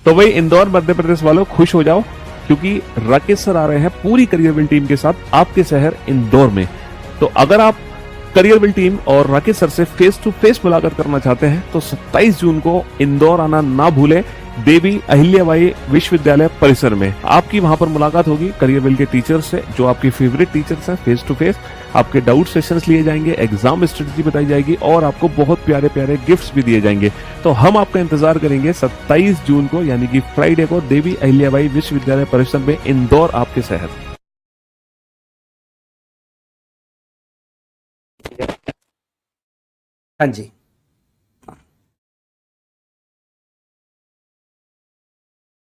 तो भाई इंदौर मध्य प्रदेश वालों खुश हो जाओ, क्योंकि राकेश सर आ रहे हैं पूरी करियर बिल्ड टीम के साथ आपके शहर इंदौर में। तो अगर आप करियर बिल्ड टीम और राकेश सर से फेस टू फेस मुलाकात करना चाहते हैं तो 27 जून को इंदौर आना ना भूलें, देवी अहिल्याबाई विश्वविद्यालय परिसर में। आपकी वहां पर मुलाकात होगी करियर बिल्ड के टीचर्स से, जो आपकी फेवरेट टीचर्स हैं। फेस टू फेस आपके डाउट सेशंस लिए जाएंगे, एग्जाम स्ट्रेटजी बताई जाएगी और आपको बहुत प्यारे प्यारे गिफ्ट्स भी दिए जाएंगे। तो हम आपका इंतजार करेंगे 27 जून को, यानी कि फ्राइडे को, देवी अहिल्याबाई विश्वविद्यालय परिसर में, इंदौर आपके शहर। हाँ जी।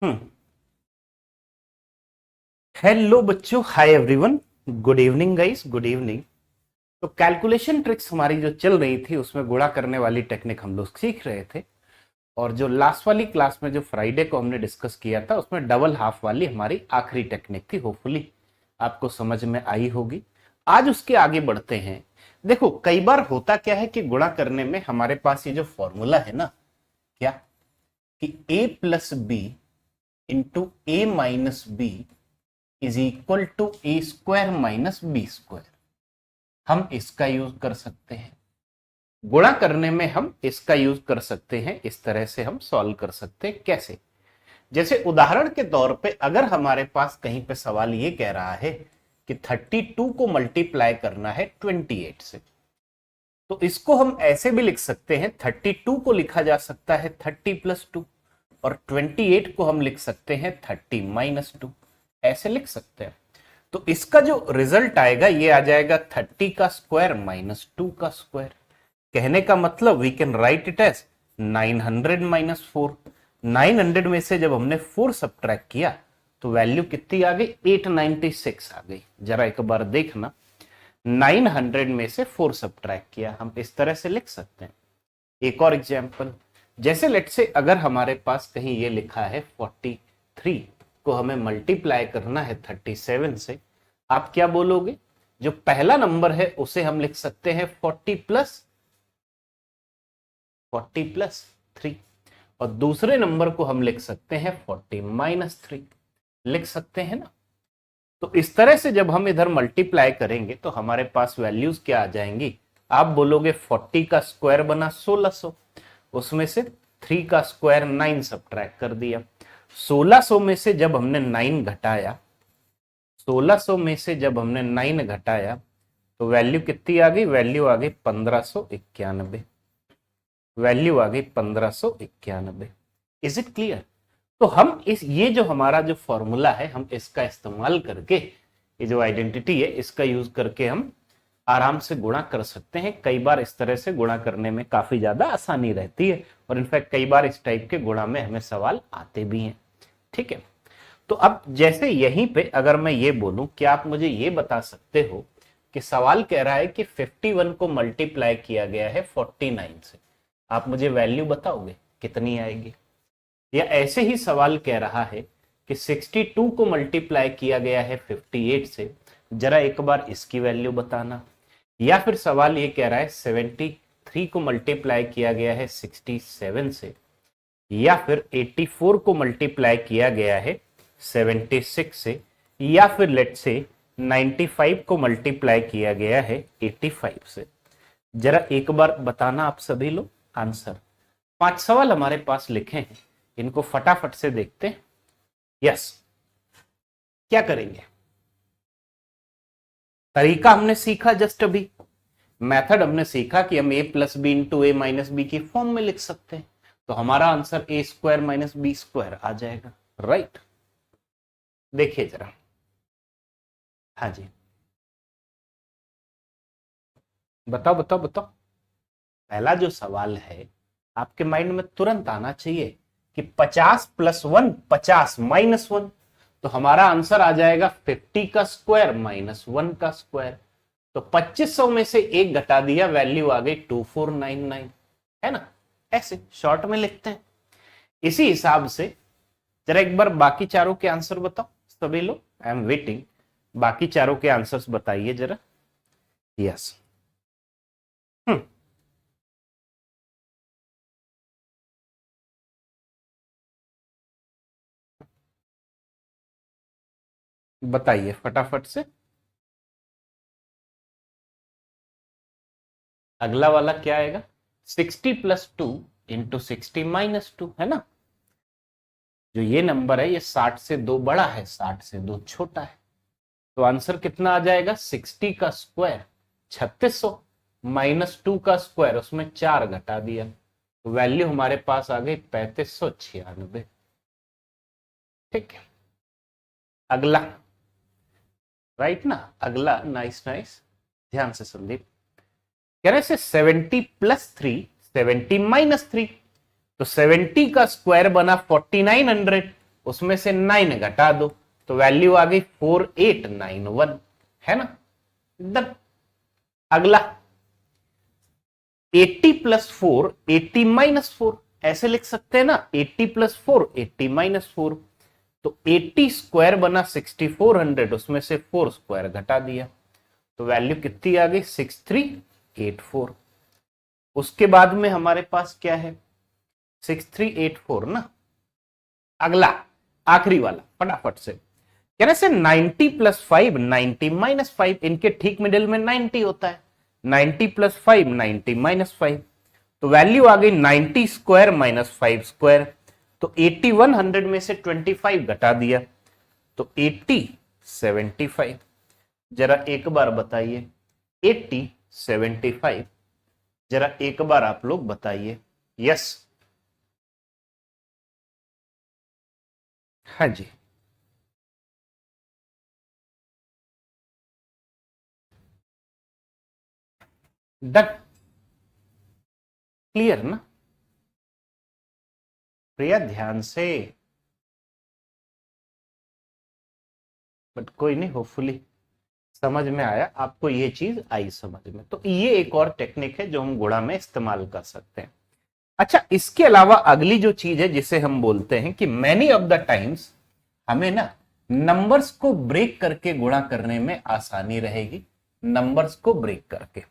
हम्म। हेलो बच्चों, hi everyone, good evening guys, good evening. तो कैलकुलेशन ट्रिक्स हमारी जो चल रही थी उसमें गुणा करने वाली टेक्निक हम लोग सीख रहे थे, और जो लास्ट वाली क्लास में जो फ्राइडे को हमने डिस्कस किया था उसमें डबल हाफ वाली हमारी आखिरी टेक्निक थी। होपफुली आपको समझ में आई होगी। आज उसके आगे बढ़ते हैं। देखो, कई बार होता क्या है कि गुणा करने में हमारे पास ये जो फॉर्मूला है ना, क्या कि a plus B into A minus b is equal to a square minus B square, हम इसका यूज कर सकते हैं। गुणा करने में हम इसका यूज कर सकते हैं। इस तरह से हम सॉल्व कर सकते हैं। कैसे? जैसे उदाहरण के तौर पे अगर हमारे पास कहीं पे सवाल ये कह रहा है कि 32 को मल्टीप्लाई करना है 28 से, तो इसको हम ऐसे भी लिख सकते हैं। 32 को लिखा जा सकता है 30 प्लस 2, और 28 को हम लिख सकते हैं 30 माइनस 2, ऐसे लिख सकते हैं। तो इसका जो रिजल्ट आएगा ये आ जाएगा 30 का स्क्वायर माइनस 2 का स्क्वायर। कहने का मतलब we can write it as 900 minus 4। 900 में से जब हमने 4 सब्ट्रैक्ट किया तो वैल्यू कितनी आ गई? 896 आ गई। जरा एक बार देखना, 900 में से 4 सब्ट्रैक्ट किया, हम इस तरह से लिख सकते हैं। एक और एग्जांपल, जैसे लेट से अगर हमारे पास कहीं ये लिखा है 43 को हमें मल्टीप्लाई करना है 37 से, आप क्या बोलोगे? जो पहला नंबर है उसे हम लिख सकते हैं 40 प्लस 3, और दूसरे नंबर को हम लिख सकते हैं 40 माइनस 3, लिख सकते हैं ना। तो इस तरह से जब हम इधर मल्टीप्लाई करेंगे तो हमारे पास वैल्यूज क्या आ जाएंगी? आप बोलोगे 40 का स्क्वायर बना 1600, उसमें से 3 का स्क्वायर 9 सब्ट्रैक्ट कर दिया। 1600 में से जब हमने 9 घटाया, 1600 में से जब हमने 9 घटाया तो वैल्यू कितनी आ गई? वैल्यू आ गई 1591। वैल्यू आ गई 1591। Is it clear? तो हम ये जो हमारा जो फॉर्मूला है, हम इसका इस्तेमाल करके, ये जो आइडेंटिटी है इसका यूज करके हम आराम से गुणा कर सकते हैं। कई बार इस तरह से गुणा करने में काफी ज्यादा आसानी रहती है, और इनफैक्ट कई बार इस टाइप के गुणा में हमें सवाल आते भी हैं। ठीक है, तो अब जैसे यहीं पे अगर मैं ये बोलूं, क्या आप मुझे ये बता सकते हो कि सवाल कह रहा है कि 51 को मल्टीप्लाई किया गया है 49 से, आप मुझे वैल्यू बताओगे कितनी आएगी? या ऐसे ही सवाल कह रहा है कि 62 को मल्टीप्लाई किया गया है 58 से, जरा एक बार इसकी वैल्यू बताना। या फिर सवाल ये कह रहा है 73 को मल्टीप्लाई किया गया है 67 से, या फिर 84 को मल्टीप्लाई किया गया है 76 से, या फिर लेट से 95 को मल्टीप्लाई किया गया है 85 से। जरा एक बार बताना आप सभी लोग आंसर। 5 सवाल हमारे पास लिखे हैं, इनको फटाफट से देखते हैं। यस, क्या करेंगे? तरीका हमने सीखा जस्ट अभी, मेथड हमने सीखा कि हम a plus B into A minus B की फॉर्म में लिख सकते हैं। तो हमारा answer A square minus B square आ जाएगा। राइट, देखिए जरा। हाँ जी, बताओ बताओ बताओ। पहला जो सवाल है आपके माइंड में तुरंत आना चाहिए कि 50 प्लस 1 50 माइनस 1, तो हमारा आंसर आ जाएगा 50 का स्क्वायर माइनस 1 का स्क्वायर। तो 2500 में से एक घटा दिया, वैल्यू आ गई 2499, है ना? ऐसे शॉर्ट में लिखते हैं। इसी हिसाब से जरा एक बार बाकी चारों के आंसर बताओ सभी लोग, आई एम वेटिंग। बाकी चारों के आंसर्स बताइए जरा। यस। बताइए फटाफट से। अगला वाला क्या आएगा? 60 प्लस 2 इंटू 60 माइनस 2, है ना। जो ये नंबर है ये 60 से 2 बड़ा है, 60 से 2 छोटा है। तो आंसर कितना आ जाएगा? 60 का स्क्वायर 3600 माइनस 2 का स्क्वायर, उसमें 4 घटा दिया, तो वैल्यू हमारे पास आ गई 3596। ठीक है, अगला, राइट ना, अगला, नाइस नाइस, ध्यान से संदीप। कह रहे से 70 प्लस 3 70 माइनस 3, तो 70 का स्क्वायर बना 4900, उसमें से 9 घटा दो, तो वैल्यू आ गई 4891, है ना। डन। अगला 80 प्लस 4 80 माइनस 4, ऐसे लिख सकते हैं ना, 80 प्लस 4 80 माइनस 4, तो 80 स्क्वायर बना 6400, उसमें से 4 स्क्वायर घटा दिया, तो वैल्यू कितनी आ गई? 6384। उसके बाद में हमारे पास क्या है? 6384 ना। अगला आखिरी वाला फटाफट से, कह रहे से 90 प्लस 5 90 माइनस 5, इनके ठीक मिडिल में 90 होता है, 90 प्लस 5 90 माइनस 5, तो वैल्यू आ गई 90 स्क्वायर माइनस 5 स्क्वायर, तो 8100 में से 25 घटा दिया, तो 80 75। जरा एक बार बताइए 80 75, जरा एक बार आप लोग बताइए। यस, हाँ जी, डन, क्लियर ना प्रिया? ध्यान से, बट कोई नहीं, होपफुली समझ में आया आपको, ये चीज आई समझ में। तो ये एक और टेक्निक है जो हम गुणा में इस्तेमाल कर सकते हैं। अच्छा, इसके अलावा अगली जो चीज है जिसे हम बोलते हैं कि मैनी ऑफ द टाइम्स हमें ना नंबर्स को ब्रेक करके गुणा करने में आसानी रहेगी। नंबर्स को ब्रेक करके,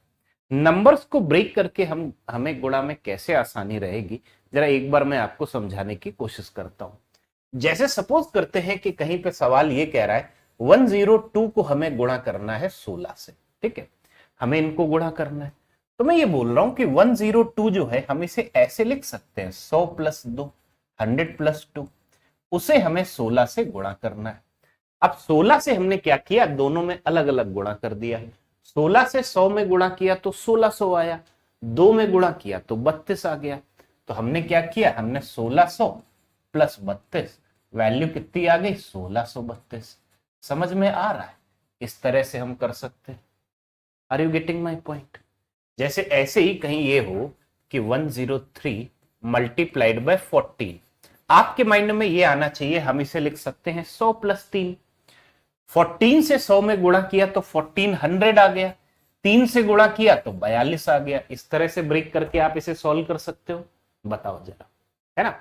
नंबर्स को ब्रेक करके हमें गुणा में कैसे आसानी रहेगी, जरा एक बार मैं आपको समझाने की कोशिश करता हूं। जैसे सपोज करते हैं कि कहीं पे सवाल ये कह रहा है 102 को हमें गुणा करना है 16 से, ठीक है, हमें इनको गुणा करना है। तो मैं ये बोल रहा हूं कि 102 जो है हम इसे ऐसे लिख सकते हैं 100 प्लस 2 100 प्लस 2, उसे हमें 16 से गुणा करना है। अब 16 से हमने क्या किया, दोनों में अलग अलग गुणा कर दिया है। 16 से 100 में गुणा किया तो 1600 आया, 2 में गुणा किया तो 32 आ गया। तो हमने क्या किया, हमने 1600 प्लस 32, वैल्यू कितनी आ गई? 1632। समझ में आ रहा है? इस तरह से हम कर सकते हैं। Are you getting my point? जैसे ऐसे ही कहीं ये हो कि 103 मल्टीप्लाइड बाय 14, आपके माइंड में ये आना चाहिए, हम इसे लिख सकते हैं 100 प्लस 3। 14 से 100 में गुणा किया तो 1400 आ गया, 3 से गुणा किया तो 42 आ गया। इस तरह से ब्रेक करके आप इसे सॉल्व कर सकते हो, बताओ जरा, है ना।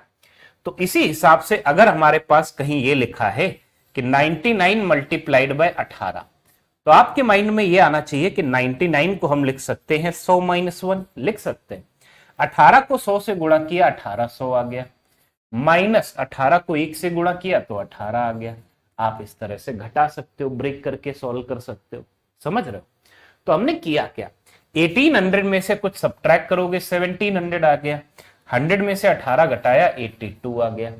तो इसी हिसाब से अगर हमारे पास कहीं ये लिखा है कि 99 मल्टीप्लाइड बाय 18, तो आपके माइंड में ये आना चाहिए कि 99 को हम लिख सकते हैं 100 माइनस 1, लिख सकते हैं। 18 को 100 से गुणा किया 1800 आ गया, माइनस 18 को 1 से गुणा किया तो 18 आ गया। आप इस तरह से घटा सकते हो, ब्रेक करके सॉल्व कर सकते हो, समझ रहे हो। तो हमने किया क्या, 1800 में से कुछ सब्ट्रैक्ट करोगे 1700 आ गया, 100 में से 18 घटाया 82 आ गया।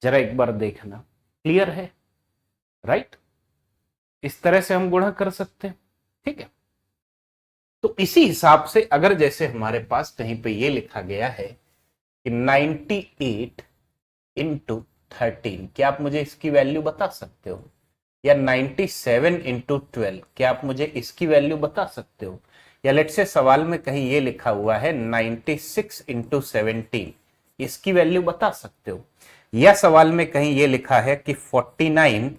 जरा एक बार देखना, क्लियर है? राइट, इस तरह से हम गुणा कर सकते हैं, ठीक है। तो इसी हिसाब से अगर जैसे हमारे पास कहीं पे ये लिखा गया है कि 98 इंटू 13, क्या आप मुझे इसकी वैल्यू बता सकते हो? या 97 इंटू 12, क्या आप मुझे इसकी वैल्यू बता सकते हो? या लेट से सवाल में कहीं ये लिखा हुआ है 96 इंटू 17, इसकी वैल्यू बता सकते हो? या सवाल में कहीं ये लिखा है कि 49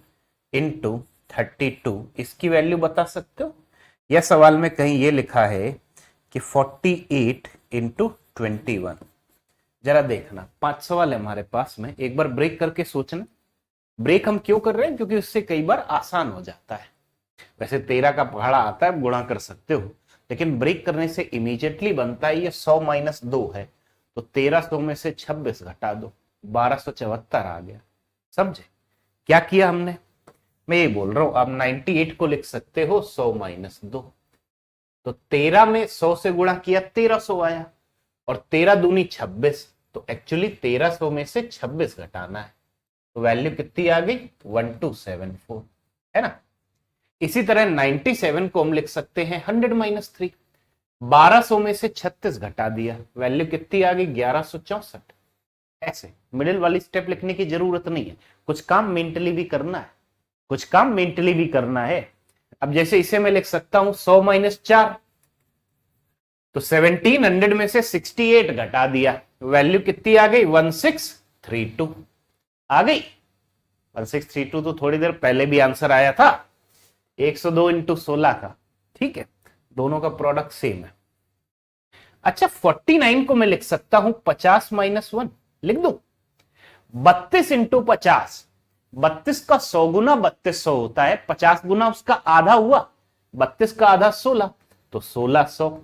इंटू 32, इसकी वैल्यू बता सकते हो? या सवाल में कहीं ये लिखा है कि 48 इंटू 21। जरा देखना, 5 सवाल है हमारे पास में, एक बार ब्रेक करके सोचना। ब्रेक हम क्यों कर रहे हैं? क्योंकि उससे कई बार आसान हो जाता है। वैसे 13 का पहाड़ा आता है, गुणा कर सकते हो, लेकिन ब्रेक करने से इमीडिएटली बनता है ये 100 माइनस 2 है, तो 1300 में से 26 घटा दो, 1274 आ गया। समझे क्या किया हमने? मैं ये बोल रहा हूं, आप 98 को लिख सकते हो 100 माइनस 2। तो 13 में 100 से गुणा किया 1300 आया, और 13 दूनी 26, तो एक्चुअली 1300 में से 26 घटाना है, तो वैल्यू कितनी आ गई 1274, है ना। इसी तरह 97 को हम लिख सकते हैं 100 माइनस 3, 1200 में से 36 घटा दिया, वैल्यू कितनी आ गई 1164। ऐसे मिडिल वाली स्टेप लिखने की जरूरत नहीं है, कुछ काम मेंटली भी करना है, कुछ काम मेंटली भी करना है। अब जैसे इसे मैं लिख सकता हूं 100 माइनस 4, तो 1700 में से 68 घटा दिया, वैल्यू कितनी आ गई 1632 आ गई। 1632 तो थोड़ी देर पहले भी आंसर आया था, 102 इंटू 16 का, ठीक है, दोनों का प्रोडक्ट सेम है। अच्छा 49 को मैं लिख सकता हूं 50 माइनस 1, लिख दू 32 इंटू 50, 32 का 100 गुना 3200 होता है, 50 गुना उसका आधा हुआ, 32 का आधा 16, तो 1600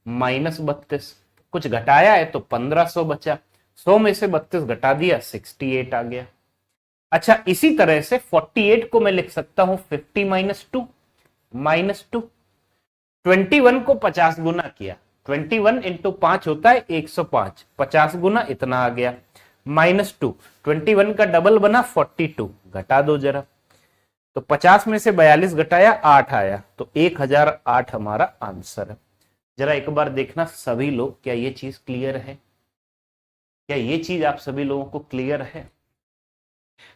माइनस 32, कुछ घटाया है तो 1500 बचा, 100 में से 32 घटा दिया 68 आ गया। अच्छा इसी तरह से 48 को मैं लिख सकता हूं 50 माइनस 2, माइनस 2, 21 को 50 गुना किया, 21 इंटू 5 होता है 105, 50 गुना इतना आ गया, माइनस 2, 21 का डबल बना 42, घटा दो जरा, तो 50 में से 42 घटाया 8 आया, तो 1008 हमारा आंसर है। जरा एक बार देखना सभी लोग, क्या ये चीज क्लियर है? क्या ये चीज आप सभी लोगों को क्लियर है?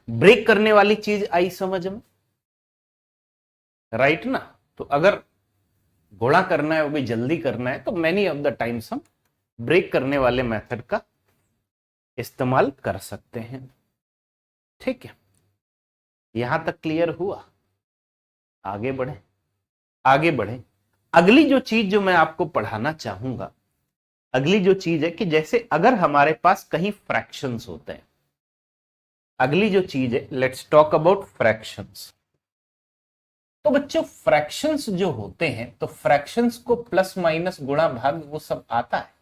ब्रेक करने वाली चीज आई समझ में, राइट ना। तो अगर गुणा करना है वो भी जल्दी करना है तो मेनी ऑफ द टाइम्स हम ब्रेक करने वाले मेथड का इस्तेमाल कर सकते हैं, ठीक है। यहां तक क्लियर हुआ? आगे बढ़े, आगे बढ़े। अगली जो चीज जो मैं आपको पढ़ाना चाहूंगा, अगली जो चीज है कि जैसे अगर हमारे पास कहीं फ्रैक्शंस होते हैं, अगली जो चीज है लेट्स टॉक अबाउट फ्रैक्शंस। तो बच्चों फ्रैक्शंस जो होते हैं, तो फ्रैक्शंस को प्लस माइनस गुणा भाग वो सब आता है,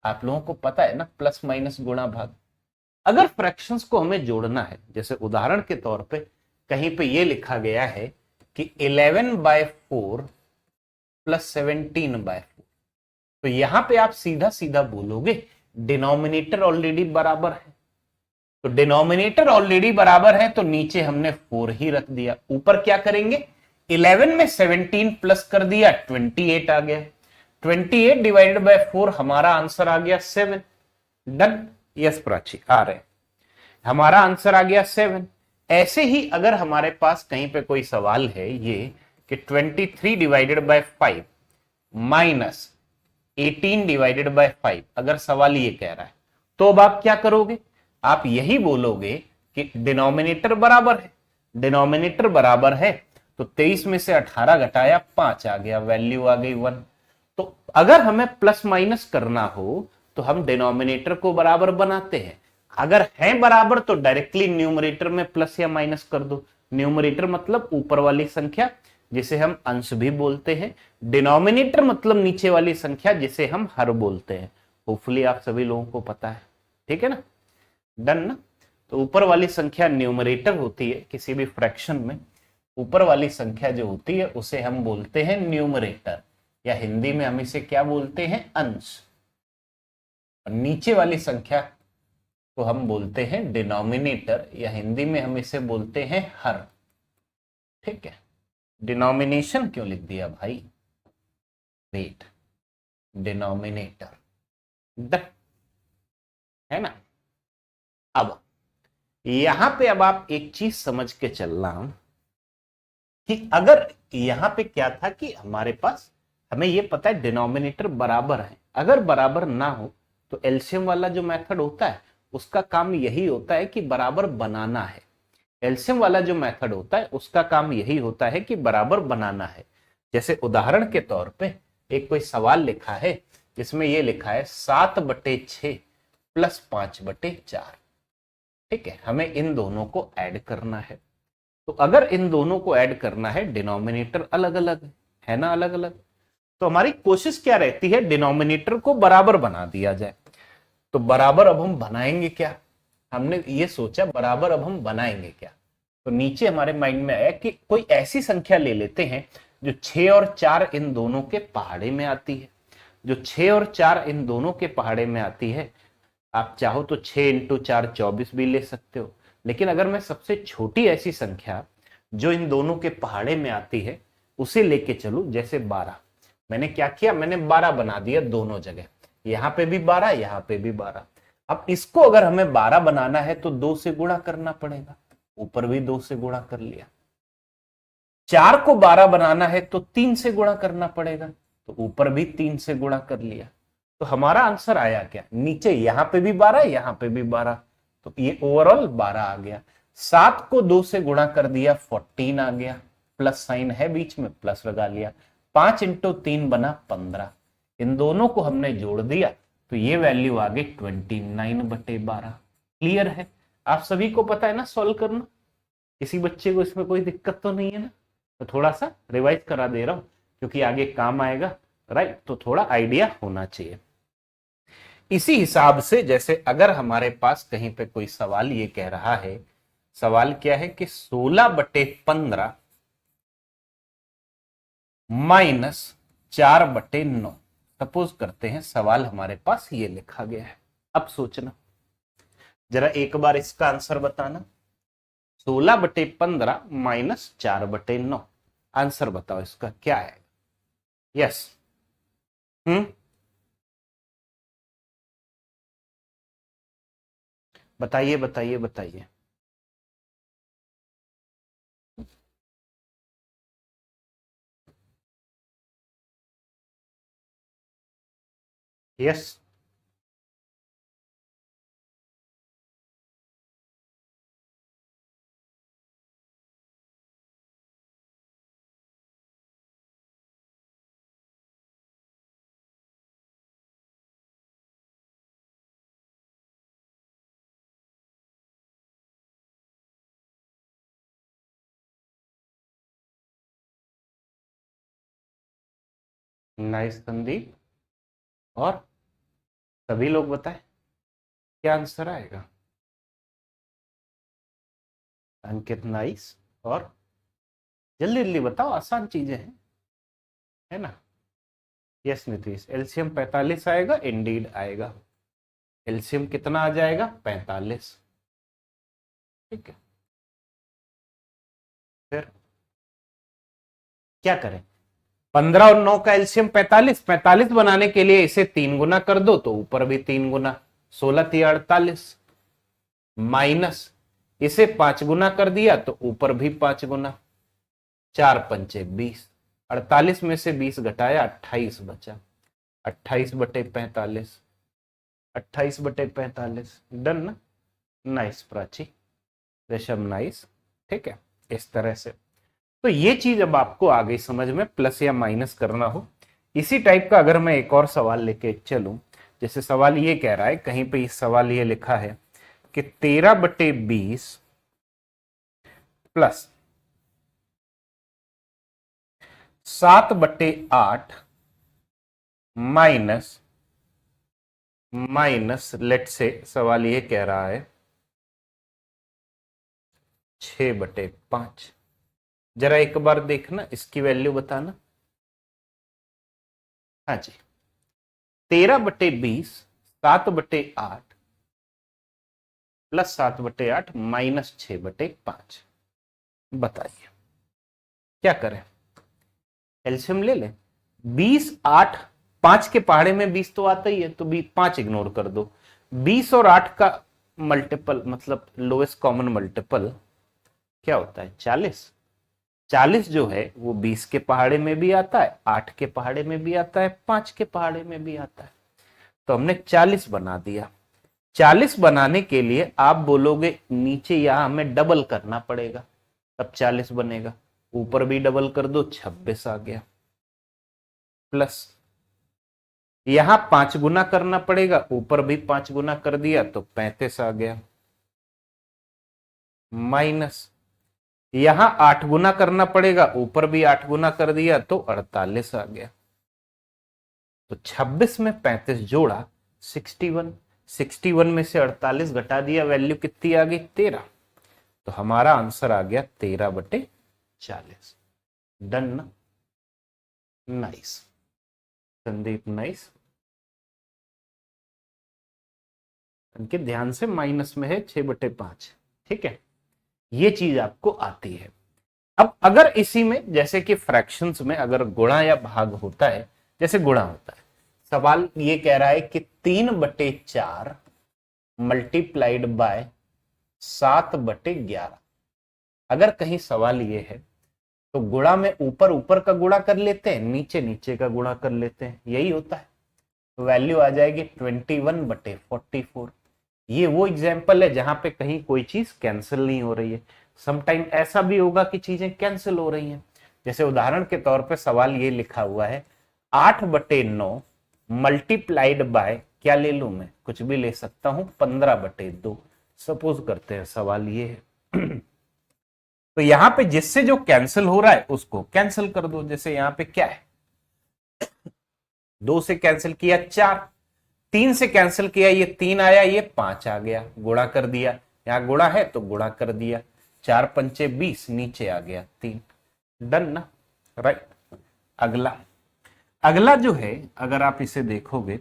आप लोगों को पता है ना, प्लस माइनस गुणा भाग। अगर फ्रैक्शंस को हमें जोड़ना है, जैसे उदाहरण के तौर पे कहीं पे ये लिखा गया है कि 11/4 प्लस 17/4, तो यहां पे आप सीधा सीधा बोलोगे डिनोमिनेटर ऑलरेडी बराबर है, तो डिनोमिनेटर ऑलरेडी बराबर है तो नीचे हमने 4 ही रख दिया, ऊपर क्या करेंगे 11 में 17 प्लस कर दिया 28 आ गया, 28 डिवाइडेड बाय 4 हमारा आंसर आ गया 7। डन? यस प्राची आ रहे, हमारा आंसर आ गया 7। ऐसे ही अगर हमारे पास कहीं पे कोई सवाल है ये कि 23 divided by 5 minus 18 divided by 5, अगर सवाल ये कह रहा है तो अब आप क्या करोगे, आप यही बोलोगे कि डिनोमिनेटर बराबर है, डिनोमिनेटर बराबर है तो 23 में से 18 घटाया 5 आ गया, वैल्यू आ गई 1। तो अगर हमें प्लस माइनस करना हो तो हम डिनोमिनेटर को बराबर बनाते हैं, अगर है बराबर तो डायरेक्टली न्यूमरेटर में प्लस या माइनस कर दो। न्यूमरेटर मतलब ऊपर वाली संख्या जिसे हम अंश भी बोलते हैं, डिनोमिनेटर मतलब नीचे वाली संख्या जिसे हम हर बोलते हैं। होपफुली आप सभी लोगों को पता है, ठीक है ना, डन ना। तो ऊपर वाली संख्या न्यूमरेटर होती है किसी भी फ्रैक्शन में, ऊपर वाली संख्या जो होती है उसे हम बोलते हैं न्यूमरेटर, या हिंदी में हम इसे क्या बोलते हैं अंश, और नीचे वाली संख्या को हम बोलते हैं डिनोमिनेटर, या हिंदी में हम इसे बोलते हैं हर, ठीक है। डिनोमिनेशन क्यों लिख दिया भाई, वेट, डिनोमिनेटर है ना। अब यहां पे अब आप एक चीज समझ के चलना कि अगर यहां पे क्या था कि हमारे पास हमें ये पता है डिनोमिनेटर बराबर है, अगर बराबर ना हो तो एलसीएम वाला जो मेथड होता है उसका काम यही होता है कि बराबर बनाना है। एलसीएम वाला जो मेथड होता है उसका काम यही होता है कि बराबर बनाना है। जैसे उदाहरण के तौर पे एक कोई सवाल लिखा है जिसमें ये लिखा है 7/6 प्लस 5/4, ठीक है, हमें इन दोनों को ऐड करना है। तो अगर इन दोनों को ऐड करना है, डिनोमिनेटर अलग अलग है ना, अलग अलग, तो हमारी कोशिश क्या रहती है डिनोमिनेटर को बराबर बना दिया जाए। तो बराबर अब हम बनाएंगे क्या, हमने ये सोचा बराबर अब हम बनाएंगे क्या, तो नीचे हमारे माइंड में आया कि कोई ऐसी संख्या ले लेते हैं जो 6 और 4 इन दोनों के पहाड़े में आती है। जो 6 और 4 इन दोनों के पहाड़े में आती है, आप चाहो तो 6 इंटू 4 24 भी ले सकते हो, लेकिन अगर मैं सबसे छोटी ऐसी संख्या जो इन दोनों के पहाड़े में आती है उसे लेके चलूं, जैसे 12, मैंने क्या किया, मैंने 12 बना दिया दोनों जगह, यहां पे भी 12, यहां पे भी 12। अब इसको अगर हमें 12 बनाना है तो 2 से गुणा करना पड़ेगा, ऊपर भी 2 से गुणा कर लिया। 4 को 12 बनाना है तो 3 से गुणा करना पड़ेगा, तो ऊपर भी 3 से गुणा कर लिया। तो हमारा आंसर आया क्या, नीचे यहां पे भी 12, यहां पे भी 12, तो ये ओवरऑल 12 आ गया। 7 को 2 से गुणा कर दिया, 14 आ गया, प्लस साइन है बीच में, प्लस लगा लिया। 5 इंटू 3 बना 15, इन दोनों को हमने जोड़ दिया तो ये वैल्यू आ गई 29/12। क्लियर है, आप सभी को पता है ना सॉल्व करना, किसी बच्चे को इसमें कोई दिक्कत तो नहीं है ना? तो थोड़ा सा रिवाइज करा दे रहा हूं क्योंकि आगे काम आएगा, राइट? तो थोड़ा आइडिया होना चाहिए। इसी हिसाब से जैसे अगर हमारे पास कहीं पे कोई सवाल ये कह रहा है, सवाल क्या है कि 16/15 माइनस 4/9, सपोज करते हैं सवाल हमारे पास ये लिखा गया है। अब सोचना जरा एक बार, इसका आंसर बताना। 16/15 माइनस 4/9, आंसर बताओ इसका क्या है? यस, बताइए बताइए बताइए। Yes, nice Sandeep. और सभी लोग बताएं क्या आंसर आएगा। अंकित नाइस, और जल्दी जल्दी बताओ, आसान चीजें हैं, है ना? यस नीतीश, एलसीएम 45 आएगा, इंडीड आएगा। एलसीएम कितना आ जाएगा? 45। ठीक है, फिर क्या करें? 15 और 9 का एलसीएम 45, 45 बनाने के लिए इसे 3 गुना कर दो तो ऊपर भी 3 गुना, 16 3 48, माइनस इसे 5 गुना कर दिया तो ऊपर भी 5 गुना, 4 पंचे 20, 48 में से 20 घटाया 28 बचा, 28/45, 28/45, डन ना? Nice Prachi, Rishabh nice. ठीक है, इस तरह से तो ये चीज अब आपको आ गई समझ में, प्लस या माइनस करना हो। इसी टाइप का अगर मैं एक और सवाल लेके चलूं, जैसे सवाल ये कह रहा है, कहीं पे इस सवाल ये लिखा है कि 13/20 प्लस 7/8 माइनस लेट से सवाल ये कह रहा है 6/5। जरा एक बार देखना, इसकी वैल्यू बताना। हाँ जी, 13/20 7/8 प्लस 7/8 माइनस 6/5, बताइए क्या करें? एलसीएम ले लें। 20 8, 5 के पहाड़े में 20 तो आता ही है, तो 5 इग्नोर कर दो। 20 और 8 का मल्टीपल मतलब लोएस्ट कॉमन मल्टीपल क्या होता है? 40। 40 जो है वो 20 के पहाड़े में भी आता है, 8 के पहाड़े में भी आता है, 5 के पहाड़े में भी आता है, तो हमने 40 बना दिया। 40 बनाने के लिए आप बोलोगे नीचे यहां हमें डबल करना पड़ेगा, तब 40 बनेगा, ऊपर भी डबल कर दो, 26 आ गया, प्लस यहां 5 गुना करना पड़ेगा, ऊपर भी 5 गुना कर दिया तो 35 आ गया, माइनस यहां 8 गुना करना पड़ेगा, ऊपर भी 8 गुना कर दिया तो 48 आ गया। तो 26 में 35 जोड़ा 61, 61 में से 48 घटा दिया, वैल्यू कितनी आ गई? 13। तो हमारा आंसर आ गया 13/40। डन ना? Nice Sandeep, nice. अंकित ध्यान से, माइनस में है 6/5। ठीक है, ये चीज आपको आती है। अब अगर इसी में जैसे कि फ्रैक्शंस में अगर गुणा या भाग होता है, जैसे गुणा होता है, सवाल ये कह रहा है कि 3/4 मल्टीप्लाइड बाय 7/11। अगर कहीं सवाल ये है तो गुणा में ऊपर ऊपर का गुणा कर लेते हैं, नीचे नीचे का गुणा कर लेते हैं, यही होता है। तो वैल्यू आ जाएगी 21/44। ये वो एग्जाम्पल है जहां पे कहीं कोई चीज कैंसिल नहीं हो रही है। समटाइम ऐसा भी होगा कि चीजें कैंसिल हो रही हैं। जैसे उदाहरण के तौर पे सवाल ये लिखा हुआ है 8/9 मल्टीप्लाइड बाय, क्या ले लूं मैं, कुछ भी ले सकता हूं, 15/2। सपोज करते हैं सवाल ये है। तो यहां पे जिससे जो कैंसिल हो रहा है उसको कैंसिल कर दो। जैसे यहां पे क्या है, 2 से कैंसिल किया 4, 3 से कैंसिल किया ये 3 आया, ये 5 आ गया, गुणा कर दिया, यहां गुणा है तो गुणा कर दिया, 4 पंचे 20, नीचे आ गया 3। डन ना? राइट। अगला अगला जो है, अगर आप इसे देखोगे,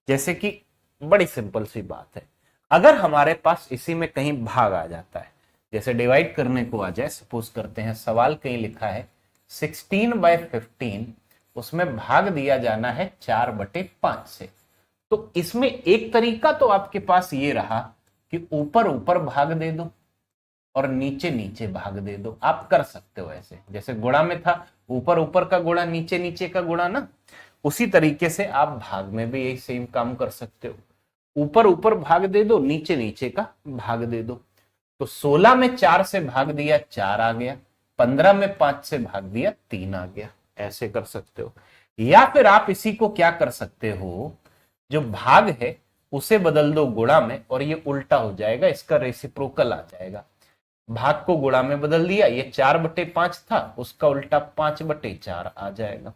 जैसे कि बड़ी सिंपल सी बात है, अगर हमारे पास इसी में कहीं भाग आ जाता है, जैसे डिवाइड करने को आ जाए, सपोज करते हैं सवाल कहीं लिखा है 16/15, उसमें भाग दिया जाना है 4/5 से। तो इसमें एक तरीका तो आपके पास ये रहा कि ऊपर ऊपर भाग दे दो और नीचे नीचे भाग दे दो। आप कर सकते हो ऐसे, जैसे गुणा में था ऊपर ऊपर का गुणा नीचे नीचे का गुणा ना, उसी तरीके से आप भाग में भी यही सेम काम कर सकते हो। ऊपर ऊपर भाग दे दो, नीचे नीचे का भाग दे दो। तो 16 में 4 से भाग दिया 4 आ गया, 15 में 5 से भाग दिया 3 आ गया। ऐसे कर सकते हो। या फिर आप इसी को क्या कर सकते हो, जो भाग है उसे बदल दो गुणा में और ये उल्टा हो जाएगा, इसका रेसिप्रोकल आ जाएगा। भाग को गुणा में बदल दिया, ये 4/5 था, उसका उल्टा 5/4 आ जाएगा।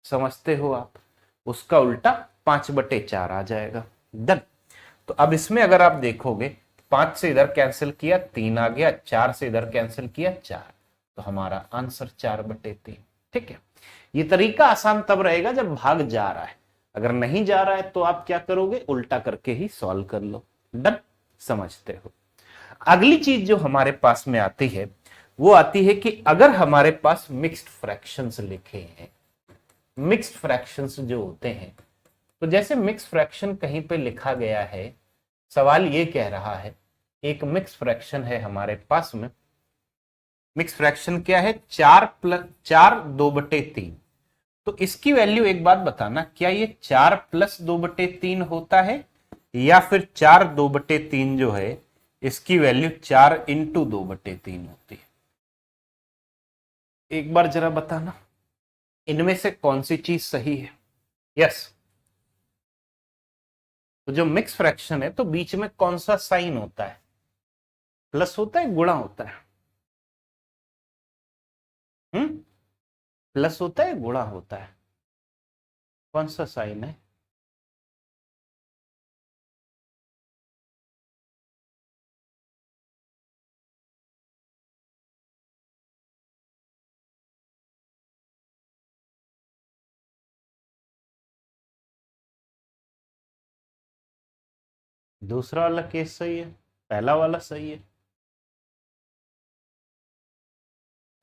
समझते हो आप? उसका उल्टा 5/4 आ जाएगा। डन। तो अब इसमें अगर आप देखोगे, 5 से इधर कैंसिल किया 3 आ गया, 4 से इधर कैंसिल किया 4, तो हमारा आंसर 4/3। ठीक है, ये तरीका आसान तब रहेगा जब भाग जा रहा है। अगर नहीं जा रहा है तो आप क्या करोगे, उल्टा करके ही सॉल्व कर लो। डन? समझते हो? अगली चीज जो हमारे पास में आती है वो आती है कि अगर हमारे पास मिक्स्ड फ्रैक्शंस लिखे हैं, मिक्स्ड फ्रैक्शंस जो होते हैं, तो जैसे मिक्स फ्रैक्शन कहीं पे लिखा गया है, सवाल ये कह रहा है एक मिक्स फ्रैक्शन है हमारे पास में। मिक्स फ्रैक्शन क्या है, 4 2/3। तो इसकी वैल्यू एक बात बताना, क्या ये 4 + 2/3 होता है, या फिर 4 2/3 जो है इसकी वैल्यू 4 × 2/3 होती है? एक बार जरा बताना, इनमें से कौन सी चीज सही है? यस। तो जो मिक्स फ्रैक्शन है तो बीच में कौन सा साइन होता है, प्लस होता है गुणा होता है? प्लस होता है गुणा होता है? कौन सा साइन है? दूसरा वाला केस सही है, पहला वाला सही है?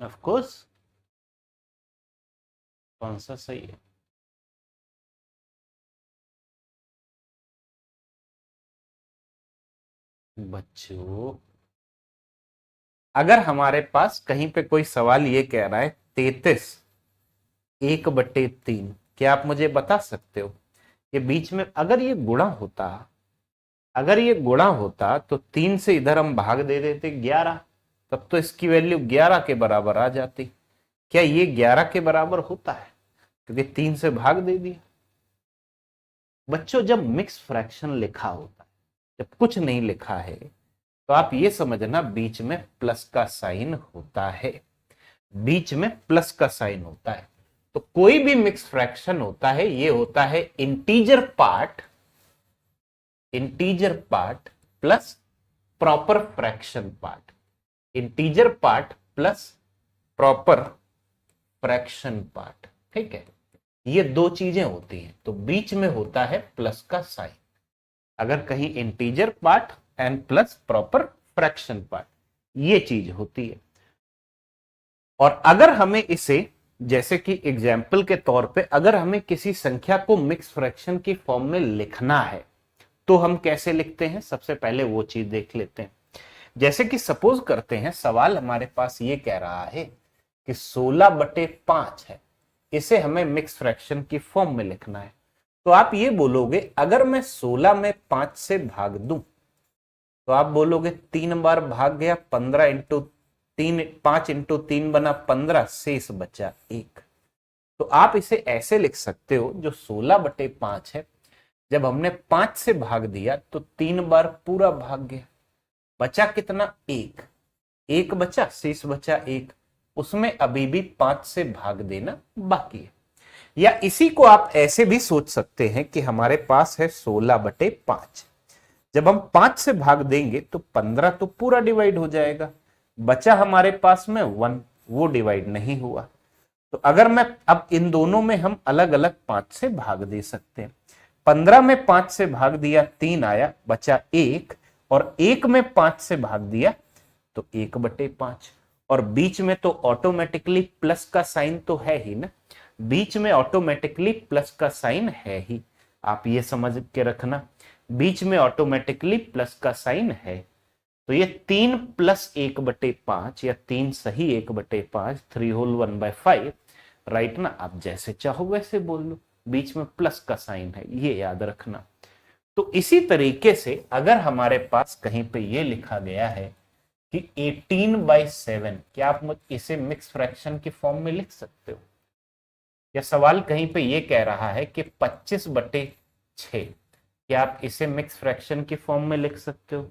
Of course. कौन सा सही है? बच्चों, अगर हमारे पास कहीं पे कोई सवाल ये कह रहा है 33 1/3, क्या आप मुझे बता सकते हो ये बीच में अगर ये गुणा होता, अगर ये गुणा होता तो 3 से इधर हम भाग दे देते 11, तब तो इसकी वैल्यू 11 के बराबर आ जाती। क्या ये 11 के बराबर होता है, क्योंकि 3 से भाग दे दिया? बच्चों, जब मिक्स फ्रैक्शन लिखा होता है, जब कुछ नहीं लिखा है, तो आप ये समझना बीच में प्लस का साइन होता है, बीच में प्लस का साइन होता है। तो कोई भी मिक्स फ्रैक्शन होता है, ये होता है integer part plus proper fraction part. Integer part plus proper fraction part. ठीक है, ये दो चीजें होती हैं, तो बीच में होता है प्लस का साइन अगर कहीं integer part and plus proper fraction part, ये चीज होती है। और अगर हमें इसे जैसे कि एग्जाम्पल के तौर पे अगर हमें किसी संख्या को मिक्स फ्रैक्शन की फॉर्म में लिखना है तो हम कैसे लिखते हैं, सबसे पहले वो चीज देख लेते हैं। जैसे कि सपोज करते हैं सवाल हमारे पास ये कह रहा है कि 16/5 है, इसे हमें मिक्स फ्रैक्शन की फॉर्म में लिखना है। तो आप ये बोलोगे अगर मैं 16 में 5 से भाग दूं तो आप बोलोगे 3 बार भाग गया, 15 इंटू 3, 5 इंटू 3 बना 15, शेष बचा 1। तो आप इसे ऐसे लिख सकते हो जो 16/5 है, जब हमने 5 से भाग दिया तो 3 बार पूरा भाग गया, बचा कितना, 1। 1 बचा, शेष बचा 1, उसमें अभी भी 5 से भाग देना बाकी है। या इसी को आप ऐसे भी सोच सकते हैं कि हमारे पास है 16/5, जब हम 5 से भाग देंगे तो 15 तो पूरा डिवाइड हो जाएगा, बचा हमारे पास में 1, वो डिवाइड नहीं हुआ। तो अगर मैं अब इन दोनों में हम अलग अलग 5 से भाग दे सकते हैं। 15 में 5 से भाग दिया 3 आया, बचा 1, और 1 में 5 से भाग दिया तो 1/5, और बीच में तो ऑटोमेटिकली प्लस का साइन तो है ही ना, बीच में ऑटोमेटिकली प्लस का साइन है ही, आप ये समझ के रखना, बीच में ऑटोमेटिकली प्लस का साइन है। तो ये 3 + 1/5 या 3 सही 1/5, 3 होल 1/5, राइट ना, आप जैसे चाहो वैसे बोल लो, बीच में प्लस का साइन है, ये याद रखना। तो इसी तरीके से अगर हमारे पास कहीं पे ये लिखा गया है कि 18/7, क्या आप इसे मिक्स फ्रैक्शन की फॉर्म में लिख सकते हो? या सवाल कहीं पे ये कह रहा है कि 25/6, क्या आप इसे मिक्स फ्रैक्शन की फॉर्म में लिख सकते हो?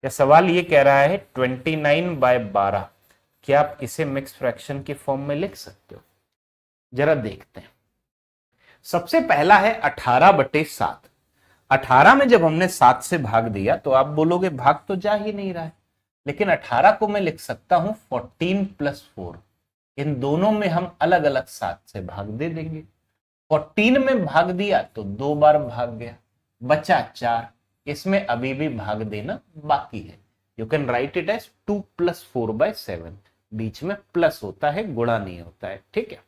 या सवाल ये कह रहा है 29/12, क्या आप इसे मिक्स फ्रैक्शन की फॉर्म में लिख सकते हो? जरा देखते हैं। सबसे पहला है 18/7। 18 में जब हमने 7 से भाग दिया तो आप बोलोगे भाग तो जा ही नहीं रहा है, लेकिन 18 को मैं लिख सकता हूं 14 + 4, इन दोनों में हम अलग अलग 7 से भाग दे देंगे। 14 में भाग दिया तो 2 बार भाग गया, बचा 4, इसमें अभी भी भाग देना बाकी है। You can write it as 2 + 4/7, बीच में प्लस होता है, गुणा नहीं होता है। ठीक है,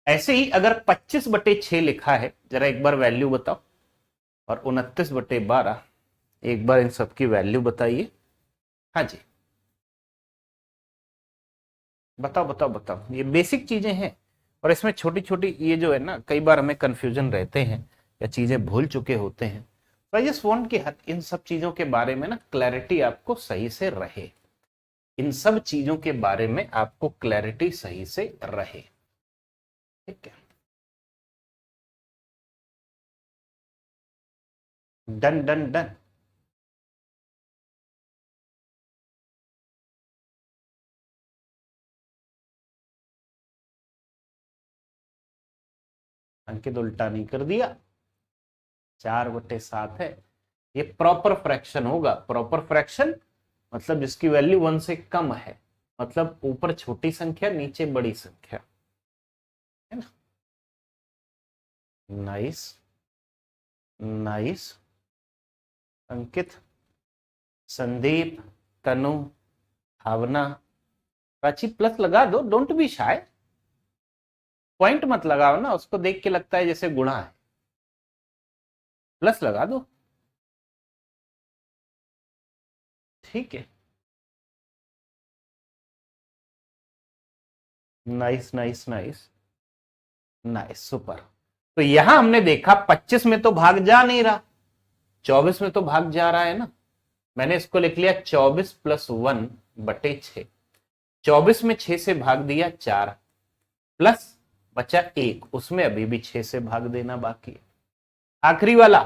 ऐसे ही अगर 25/6 लिखा है, जरा एक बार वैल्यू बताओ, और 29/12, एक बार इन सबकी वैल्यू बताइए। हाँ जी, बताओ बताओ बताओ, ये बेसिक चीजें हैं और इसमें छोटी छोटी ये जो है ना, कई बार हमें कंफ्यूजन रहते हैं या चीजें भूल चुके होते हैं। तो आई जस्ट वांट कि इन सब चीजों के बारे में ना क्लैरिटी आपको सही से रहे, इन सब चीजों के बारे में आपको क्लैरिटी सही से रहे। ठीक है, डन डन डन। अंकित उल्टा नहीं कर दिया, 4/7 है, ये प्रॉपर फ्रैक्शन होगा। प्रॉपर फ्रैक्शन मतलब जिसकी वैल्यू 1 से कम है, मतलब ऊपर छोटी संख्या नीचे बड़ी संख्या, है ना। नाइस नाइस, अंकित, संदीप, तनु, भावना, प्राची प्लस लगा दो, डोंट बी शाय, पॉइंट मत लगाओ ना, उसको देख के लगता है जैसे गुणा है, प्लस लगा दो। ठीक है, nice nice nice nice, super. तो यहां हमने देखा 25 में तो भाग जा नहीं रहा, 24 में तो भाग जा रहा है ना, मैंने इसको लिख लिया 24 + 1/6। 24 में 6 से भाग दिया 4, प्लस बचा 1, उसमें अभी भी 6 से भाग देना बाकी है। आखिरी वाला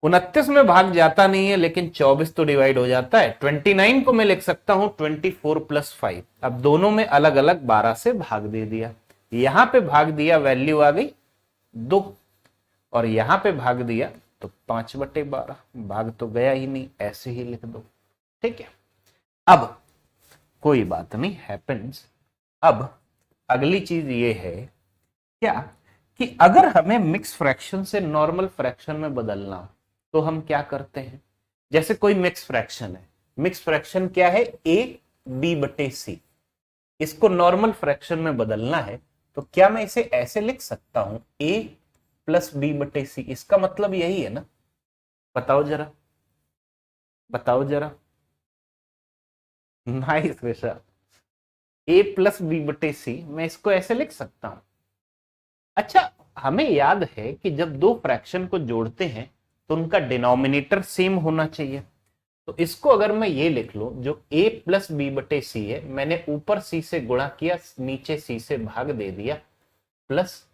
29 में भाग जाता नहीं है, लेकिन 24 तो डिवाइड हो जाता है। 29 को मैं लिख सकता हूं 24 + 5, अब दोनों में अलग अलग 12 से भाग दे दिया, यहां पे भाग दिया, वैल्यू आ गई 2, और यहां पे भाग दिया तो 5/12, भाग तो गया ही नहीं, ऐसे ही लिख दो। ठीक है, अब कोई बात नहीं, हैपेंस। अब अगली चीज ये है क्या कि अगर हमें मिक्स फ्रैक्शन से नॉर्मल फ्रैक्शन में बदलना हो तो हम क्या करते हैं। जैसे कोई मिक्स फ्रैक्शन है, मिक्स फ्रैक्शन क्या है, ए बी बटे सी, इसको नॉर्मल फ्रैक्शन में बदलना है तो क्या मैं इसे ऐसे लिख सकता हूं, ए प्लस बी बटे सी। इसका मतलब यही है ना, बताओ जरा, बताओ जरा। नाइस ऋषभ। ए प्लस बी बटे सी, मैं इसको ऐसे लिख सकता हूं। अच्छा, हमें याद है कि जब दो फ्रैक्शन को जोड़ते हैं तो उनका डिनोमिनेटर सेम होना चाहिए। तो इसको अगर मैं ये लिख लूं, जो a प्लस बी बटे सी है, मैंने ऊपर c से गुणा किया, नीचे c से भाग दे दिया, प्लस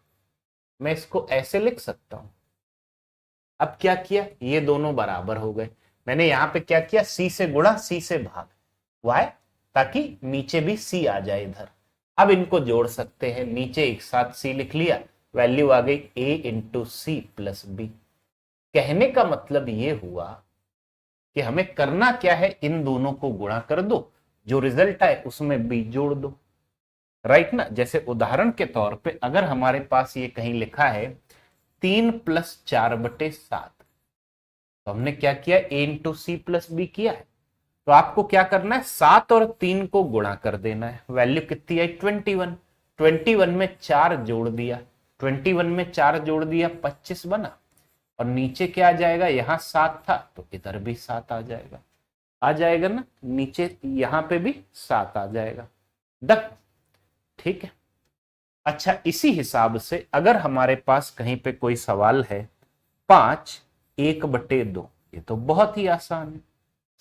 मैं इसको ऐसे लिख सकता हूं। अब क्या किया, ये दोनों बराबर हो गए। मैंने यहां पे क्या किया, c से गुणा c से भाग, वाई, ताकि नीचे भी c आ जाए इधर। अब इनको जोड़ सकते हैं, नीचे एक साथ c लिख लिया, वैल्यू आ गई a into c plus b. कहने का मतलब ये हुआ कि हमें करना क्या है, इन दोनों को गुणा कर दो, जो रिजल्ट आए उसमें b जोड़ दो, राइट ना। जैसे उदाहरण के तौर पे अगर हमारे पास ये कहीं लिखा है 3+4/7, तो हमने क्या किया, a into c plus b किया है। तो आपको क्या करना है, 7 और 3 को गुणा कर देना है, वैल्यू कितनी आई, 21। 21 में 4 जोड़ दिया, 21 में 4 जोड़ दिया 25 बना, और नीचे क्या आ जाएगा, यहां 7 था तो इधर भी 7 आ जाएगा, आ जाएगा ना, नीचे यहां पे भी 7 आ जाएगा। डन, ठीक है। अच्छा, इसी हिसाब से अगर हमारे पास कहीं पे कोई सवाल है, 5/1/2, ये तो बहुत ही आसान है,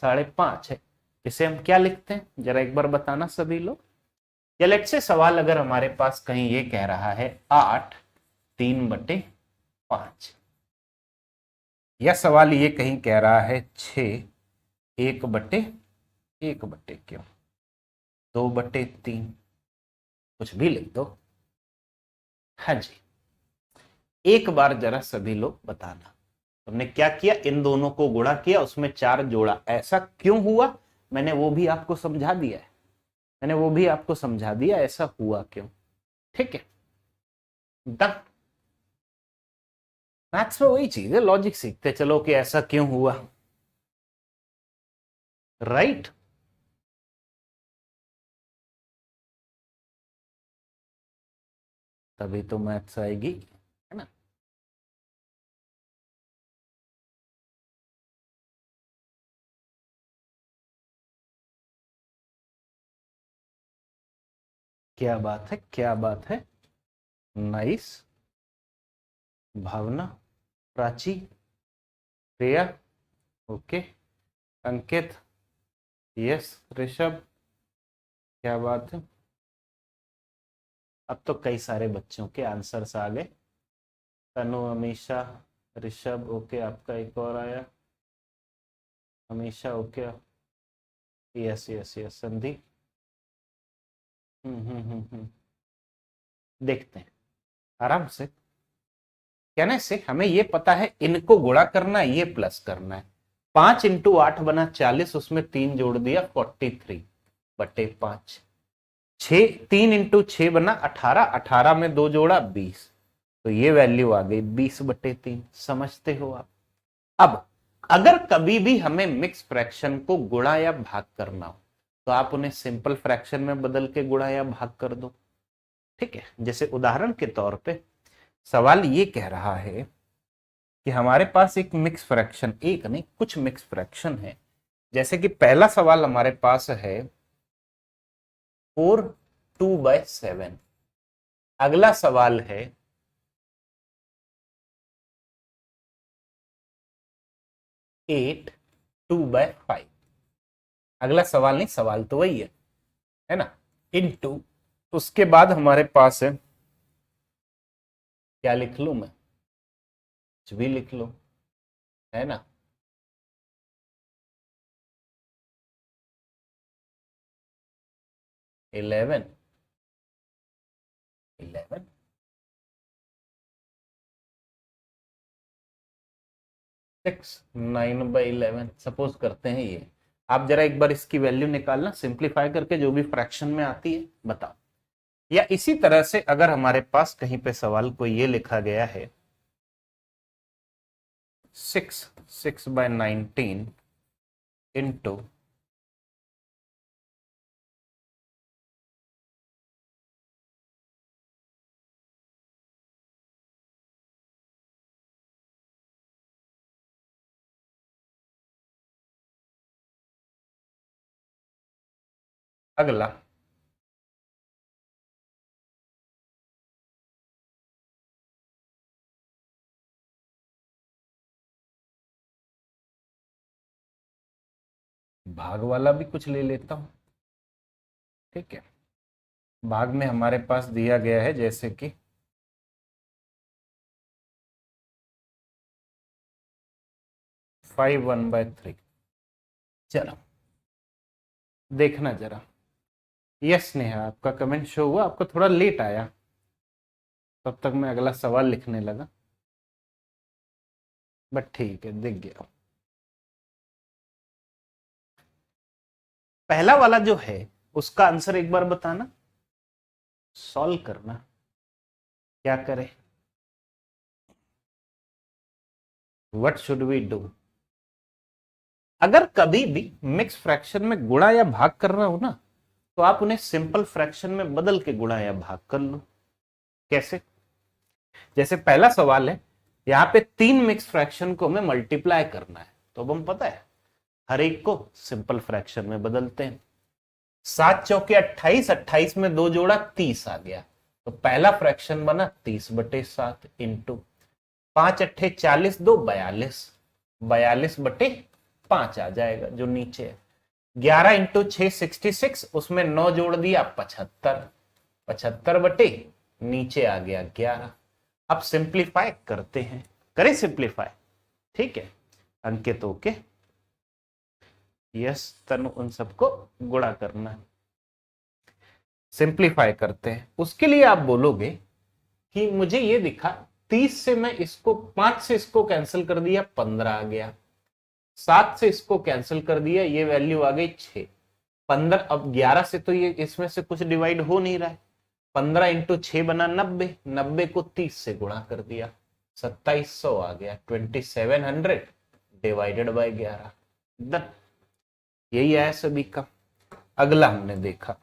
5.5 है, इसे हम क्या लिखते हैं जरा एक बार बताना सभी लोग। या लेट से सवाल अगर हमारे पास कहीं ये कह रहा है 8/3/5, या सवाल ये कहीं कह रहा है 6/1/1 क्यों, 2/3, कुछ भी लिख दो। हाँ जी, एक बार जरा सभी लोग बताना, तुमने क्या किया, इन दोनों को गुणा किया, उसमें 4 जोड़ा, ऐसा क्यों हुआ, मैंने वो भी आपको समझा दिया है, मैंने वो भी आपको समझा दिया ऐसा हुआ क्यों, ठीक है। डन। मैथ्स में वही चीज है, लॉजिक सीखते चलो कि ऐसा क्यों हुआ, राइट। तभी तो मैथ्स आएगी, है ना। क्या बात है, क्या बात है, नाइस। भावना, प्राची, प्रिया, ओके, अंकित, यस, ऋषभ, क्या बात है। अब तो कई सारे बच्चों के आंसर्स आ गए, तनु, अमीशा, ऋषभ, ओके, आपका एक और आया, Amisha, okay, yes yes yes, Sandhi, देखते हैं आराम से। कहने से हमें ये पता है इनको गुणा करना है, ये प्लस करना है। 5 × 8 बना 40, उसमें 3 जोड़ दिया 43/5। 3 × 6 बना 18, 18 में 2 जोड़ा 20, तो ये वैल्यू आ गई 20/3। समझते हो आप। अब अगर कभी भी हमें मिक्स फ्रैक्शन को गुणा या भाग करना हो तो आप उन्हें सिंपल फ्रैक्शन में बदल के गुणा या भाग कर दो, ठीक है। जैसे उदाहरण के तौर पे सवाल ये कह रहा है कि हमारे पास एक मिक्स फ्रैक्शन, एक नहीं कुछ मिक्स फ्रैक्शन है। जैसे कि पहला सवाल हमारे पास है 4/2/7, अगला सवाल है 8/2/5। अगला सवाल नहीं, सवाल तो वही है ना, इनटू, उसके बाद हमारे पास है, क्या लिख लू मैं, कुछ भी लिख लो, है ना, इलेवन 6 9/11, सपोज करते हैं ये आप जरा एक बार इसकी वैल्यू निकालना, सिंप्लीफाई करके जो भी फ्रैक्शन में आती है बताओ। या इसी तरह से अगर हमारे पास कहीं पे सवाल को ये लिखा गया है 6/19 इंटू अगला भाग वाला भी कुछ ले लेता हूं, ठीक है। भाग में हमारे पास दिया गया है जैसे कि 5/1/3। चलो देखना जरा। यस नेहा, आपका कमेंट शो हुआ, आपको थोड़ा लेट आया, तब तक मैं अगला सवाल लिखने लगा, बट ठीक है दिख गया। पहला वाला जो है उसका आंसर एक बार बताना, सॉल्व करना। क्या करें, व्हाट शुड वी डू? अगर कभी भी मिक्स फ्रैक्शन में गुणा या भाग करना हो ना, तो आप उन्हें सिंपल फ्रैक्शन में बदल के गुणा या भाग कर लो। कैसे? जैसे पहला सवाल है, यहां पे 3 मिक्स फ्रैक्शन को हमें मल्टीप्लाई करना है, तो अब हम पता है हर एक को सिंपल फ्रैक्शन में बदलते हैं। 7 चौके 28, 28 में 2 जोड़ा 30 आ गया, तो पहला फ्रैक्शन बना 30/7 इंटू 5 अट्ठे 40, 2 42, 42/5 आ जाएगा जो नीचे है। 11 इंटू 6 66, उसमें 9 जोड़ दिया 75, 75 बटे नीचे आ गया 11। अब सिंप्लीफाई करते हैं, करें सिंप्लीफाई, ठीक है। अंकित ओके, यस तनु, उन सबको गुणा करना है। सिंप्लीफाई करते हैं, उसके लिए आप बोलोगे कि मुझे ये दिखा 30 से मैं इसको 5 से इसको कैंसिल कर दिया 15 आ गया, 7 से इसको कैंसिल कर दिया, ये वैल्यू आ गई 6, 15। अब 11 से तो ये इसमें से कुछ डिवाइड हो नहीं रहा है, 15 इंटू 6 बना 90, 90 को 30 से गुणा कर दिया, 2700 आ गया, 2700 डिवाइडेड बाय 11। डन, यही आया सभी का। अगला हमने देखा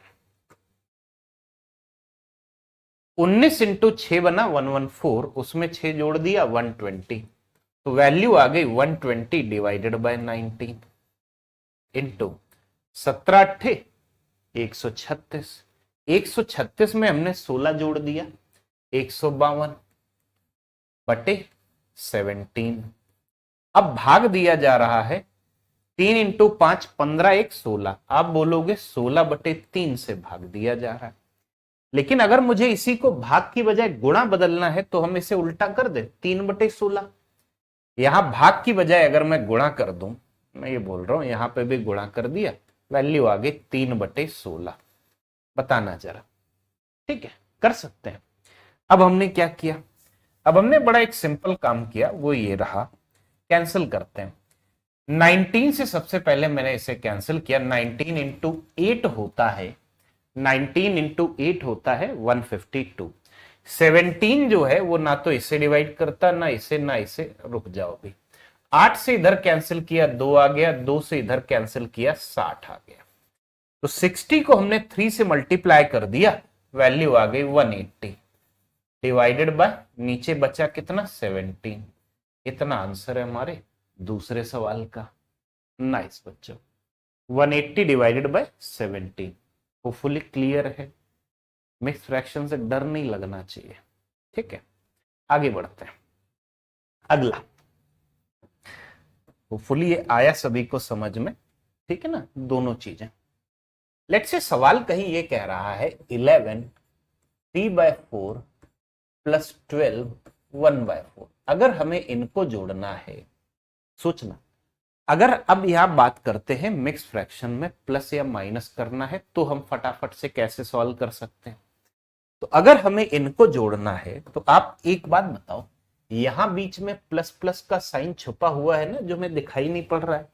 19 इंटू 6 बना 114, उसमें 6 जोड़ दिया 120, तो वैल्यू आ गई 120 डिवाइडेड बाय 19 इंटू 17 अट्ठे 136, 136 में हमने 16 जोड़ दिया 152 बटे 17। अब भाग दिया जा रहा है 3 इंटू 5 15, 1 16। आप बोलोगे 16/3 से भाग दिया जा रहा है, लेकिन अगर मुझे इसी को भाग की बजाय गुणा बदलना है तो हम इसे उल्टा कर दे, 3/16। यहां भाग की बजाय अगर मैं गुणा कर दूं, मैं ये बोल रहा हूं यहां पे भी गुणा कर दिया, वैल्यू आ गई 3/16। बताना जरा, ठीक है, कर सकते हैं। अब हमने क्या किया, अब हमने बड़ा एक सिंपल काम किया, वो ये रहा, कैंसिल करते हैं। 19 से सबसे पहले मैंने इसे कैंसिल किया, 19 इंटू 8 होता है, 19 इंटू 8 होता है 152। 17 जो है वो ना तो इसे डिवाइड करता ना इसे, ना इसे, रुक जाओ भी। 8 से इधर कैंसिल किया 2 आ गया, 2 से इधर कैंसिल किया 60 आ गया, तो 60 को हमने 3 से मल्टीप्लाई कर दिया, वैल्यू आ गई 180 डिवाइडेड बाय नीचे बचा कितना 17। इतना आंसर है हमारे दूसरे सवाल का। नाइस बच्चों, 180 डिवाइडेड बाय 17। होपफुली क्लियर है, मिक्स फ्रैक्शन से डर नहीं लगना चाहिए, ठीक है। आगे बढ़ते हैं, अगला। होपफुली ये आया सभी को समझ में, ठीक है ना, दोनों चीजें। लेट्स से सवाल कहीं ये कह रहा है 11 3/4 प्लस 12 1/4। अगर हमें इनको जोड़ना है, सोचना, अगर अब यहां बात करते हैं मिक्स फ्रैक्शन में प्लस या माइनस करना है, तो हम फटाफट से कैसे सॉल्व कर सकते हैं। तो अगर हमें इनको जोड़ना है तो आप एक बात बताओ, यहां बीच में प्लस प्लस का साइन छुपा हुआ है ना, जो हमें दिखाई नहीं पड़ रहा है,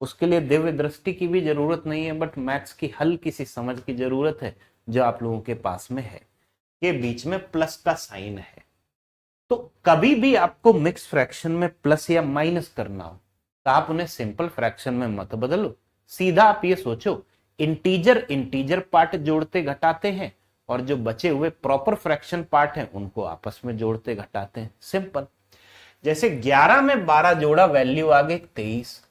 उसके लिए दिव्य दृष्टि की भी जरूरत नहीं है, बट मैथ्स की हल्की सी समझ की जरूरत है जो आप लोगों के पास में है। ये बीच में प्लस का साइन है, तो कभी भी आपको मिक्स फ्रैक्शन में प्लस या माइनस करना हो तो आप उन्हें सिंपल फ्रैक्शन में मत बदलो, सीधा आप ये सोचो इंटीजर इंटीजर पार्ट जोड़ते घटाते हैं और जो बचे हुए प्रॉपर फ्रैक्शन पार्ट हैं उनको आपस में जोड़ते घटाते हैं, सिंपल। जैसे 11 में 12 जोड़ा, वैल्यू आ गई 23।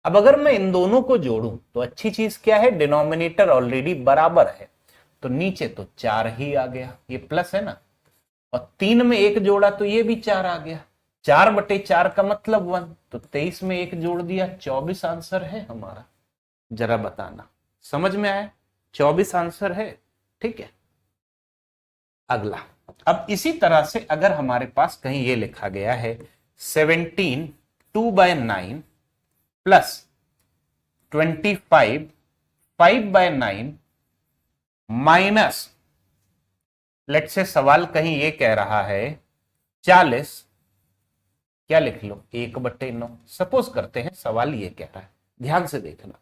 अब अगर मैं इन दोनों को जोड़ूं तो अच्छी चीज क्या है, डिनोमिनेटर ऑलरेडी बराबर है, तो नीचे तो 4 ही आ गया, ये प्लस है ना, और 3 में 1 जोड़ा तो ये भी 4 आ गया, 4/4 का मतलब 1, तो 23 में 1 जोड़ दिया, 24 आंसर है हमारा। जरा बताना, समझ में आया? 24 आंसर है, ठीक है। अगला, अब इसी तरह से अगर हमारे पास कहीं ये लिखा गया है 17 2/9 प्लस 25 5/9 माइनस, लेट से सवाल कहीं ये कह रहा है 40, क्या लिख लो 1/9, सपोज करते हैं सवाल ये कह रहा है, ध्यान से देखना।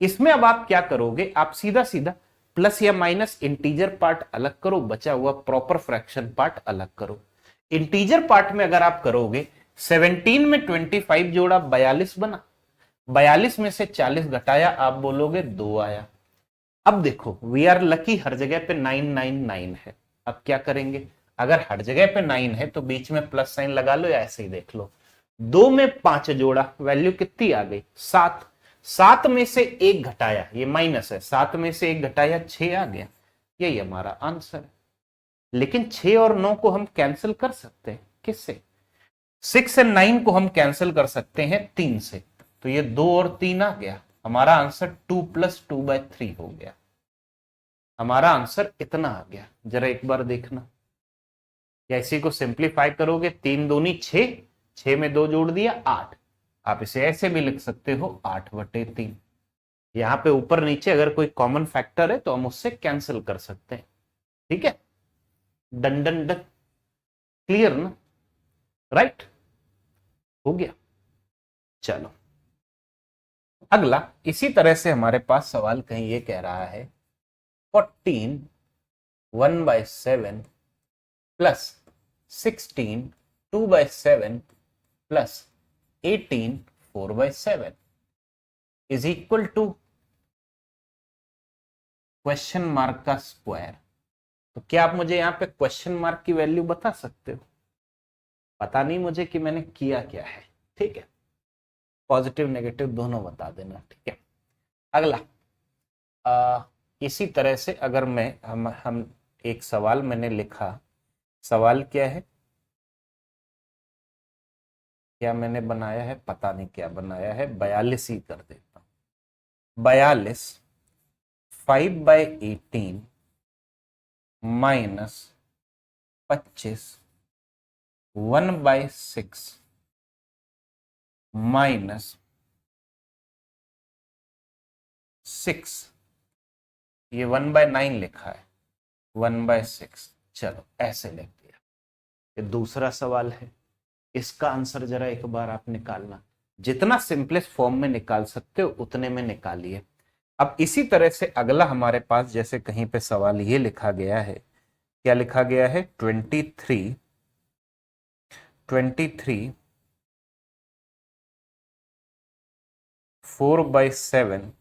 इसमें अब आप क्या करोगे, आप सीधा सीधा प्लस या माइनस इंटीजर पार्ट अलग करो, बचा हुआ प्रॉपर फ्रैक्शन पार्ट अलग करो। इंटीजर पार्ट में अगर आप करोगे 17 में 25 जोड़ा 42 बना, 42 में से 40 घटाया, आप बोलोगे 2 आया। अब देखो वी आर लकी, हर जगह पे 999 है। अब क्या करेंगे, अगर हर जगह पे 9 है तो बीच में प्लस साइन लगा लो या ऐसे ही देख लो। 2 में 5 जोड़ा, वैल्यू कितनी आ गई 7, 7 में से 1 घटाया, ये माइनस है, 7 में से 1 घटाया 6 आ गया, यही हमारा आंसर है। लेकिन 6 और 9 को हम कैंसिल कर सकते हैं, किससे? 6 एंड 9 को हम कैंसिल कर सकते हैं 3 से, तो ये 2 और 3 आ गया, हमारा आंसर 2 + 2/3 हो गया। हमारा आंसर इतना आ गया, जरा एक बार देखना। या इसी को सिंप्लीफाई करोगे, 3 दूनी 6, 6 में 2 जोड़ दिया 8, आप इसे ऐसे भी लिख सकते हो 8/3। यहां पे ऊपर नीचे अगर कोई कॉमन फैक्टर है तो हम उससे कैंसिल कर सकते हैं, ठीक है। डन डन डन, क्लियर ना, राइट, हो गया। चलो अगला, इसी तरह से हमारे पास सवाल कहीं ये कह रहा है 14 1/7 plus 16 2/7 plus 18 4/7 is equal to question mark का स्क्वायर। तो क्या आप मुझे यहाँ पे क्वेश्चन मार्क की वैल्यू बता सकते हो? पता नहीं मुझे कि मैंने किया क्या है, ठीक है, पॉजिटिव नेगेटिव दोनों बता देना, ठीक है। अगला, इसी तरह से अगर मैं हम एक सवाल मैंने लिखा, सवाल क्या है, क्या मैंने बनाया है, पता नहीं क्या बनाया है, 42 ही कर देता हूं। 42 5/18 माइनस 25 1/6 माइनस 6, ये 1/9 लिखा है, 1/6, चलो ऐसे लिख दिया। ये दूसरा सवाल है, इसका आंसर जरा एक बार आप निकालना, जितना सिंपलेस्ट फॉर्म में निकाल सकते हो उतने में निकालिए। अब इसी तरह से अगला हमारे पास जैसे कहीं पे सवाल ये लिखा गया है, क्या लिखा गया है 23 4/7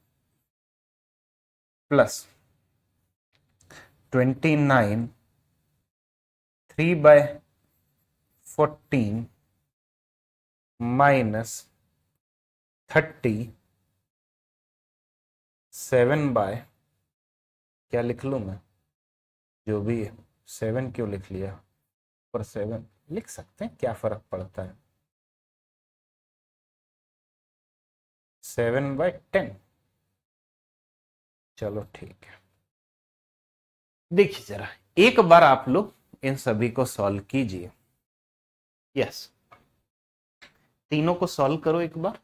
प्लस 29 3/14 माइनस 30 7 बाय, क्या लिख लूं मैं, जो भी है, 7 क्यों लिख लिया, पर 7 लिख सकते हैं, क्या फर्क पड़ता है, 7/10, चलो ठीक है। देखिए जरा एक बार आप लोग इन सभी को सॉल्व कीजिए, यस, तीनों को सॉल्व करो एक बार,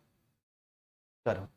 करो।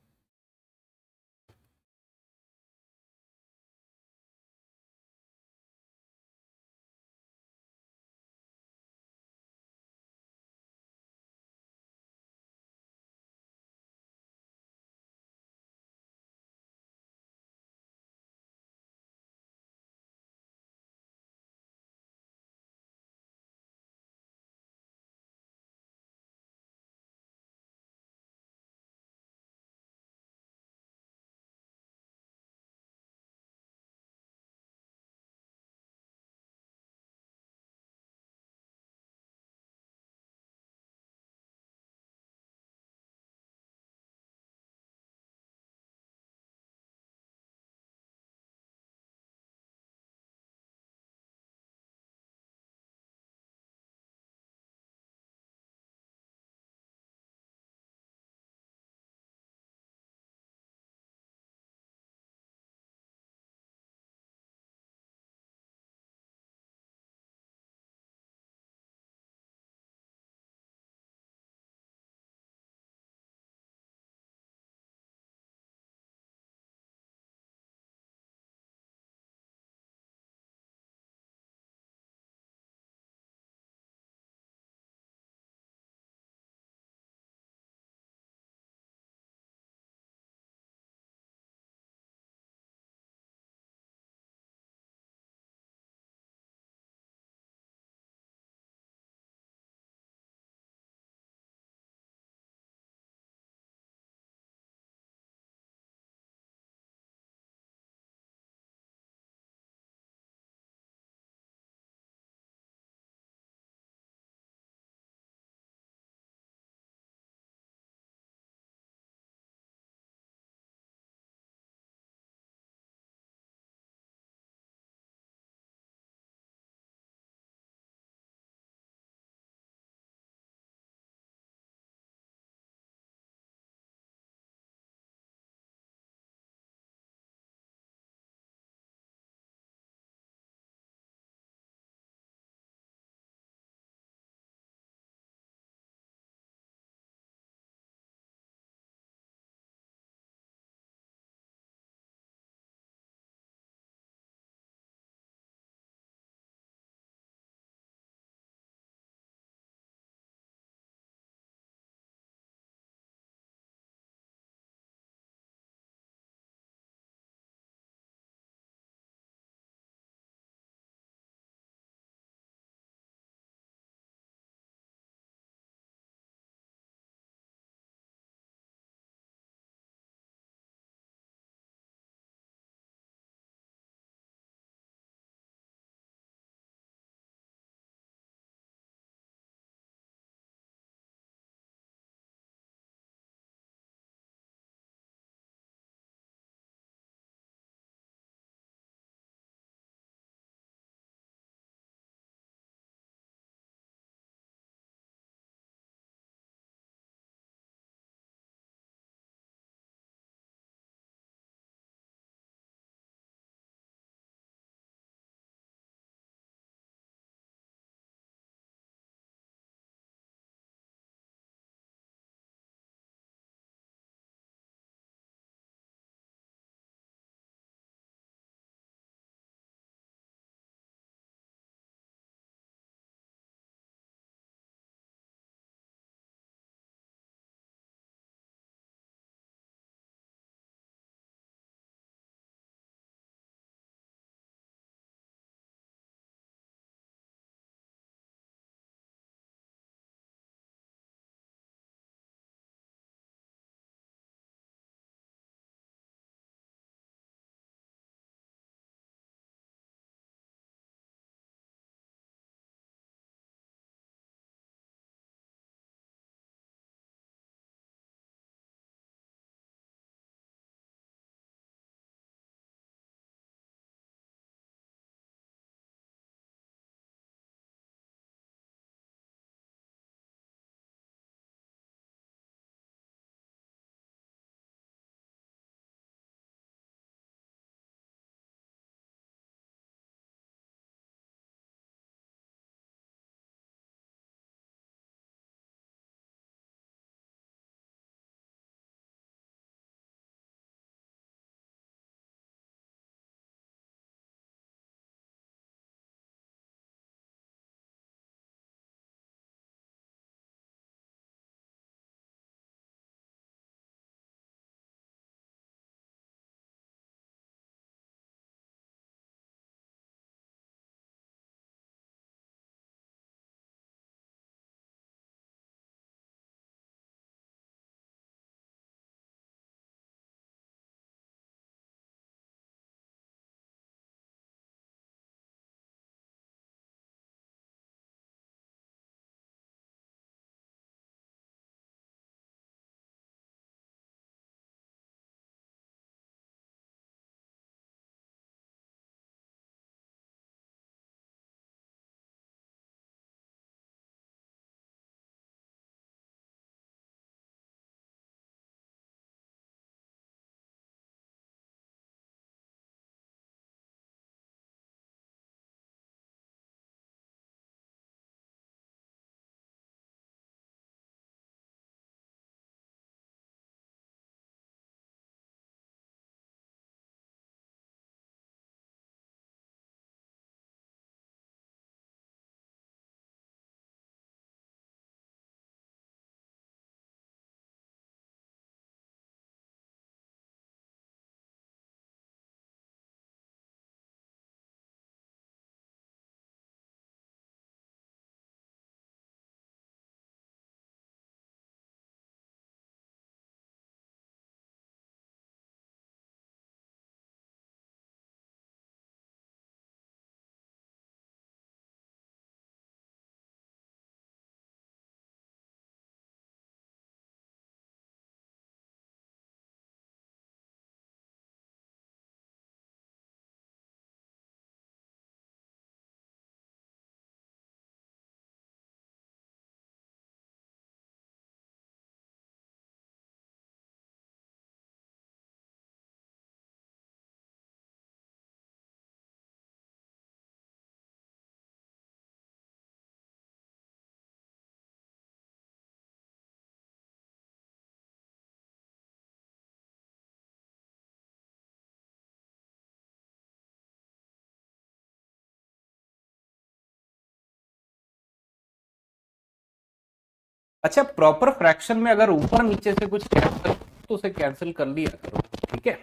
अच्छा, प्रॉपर फ्रैक्शन में अगर ऊपर नीचे से कुछ कैंसिल तो उसे कैंसिल कर लिया करो, ठीक है।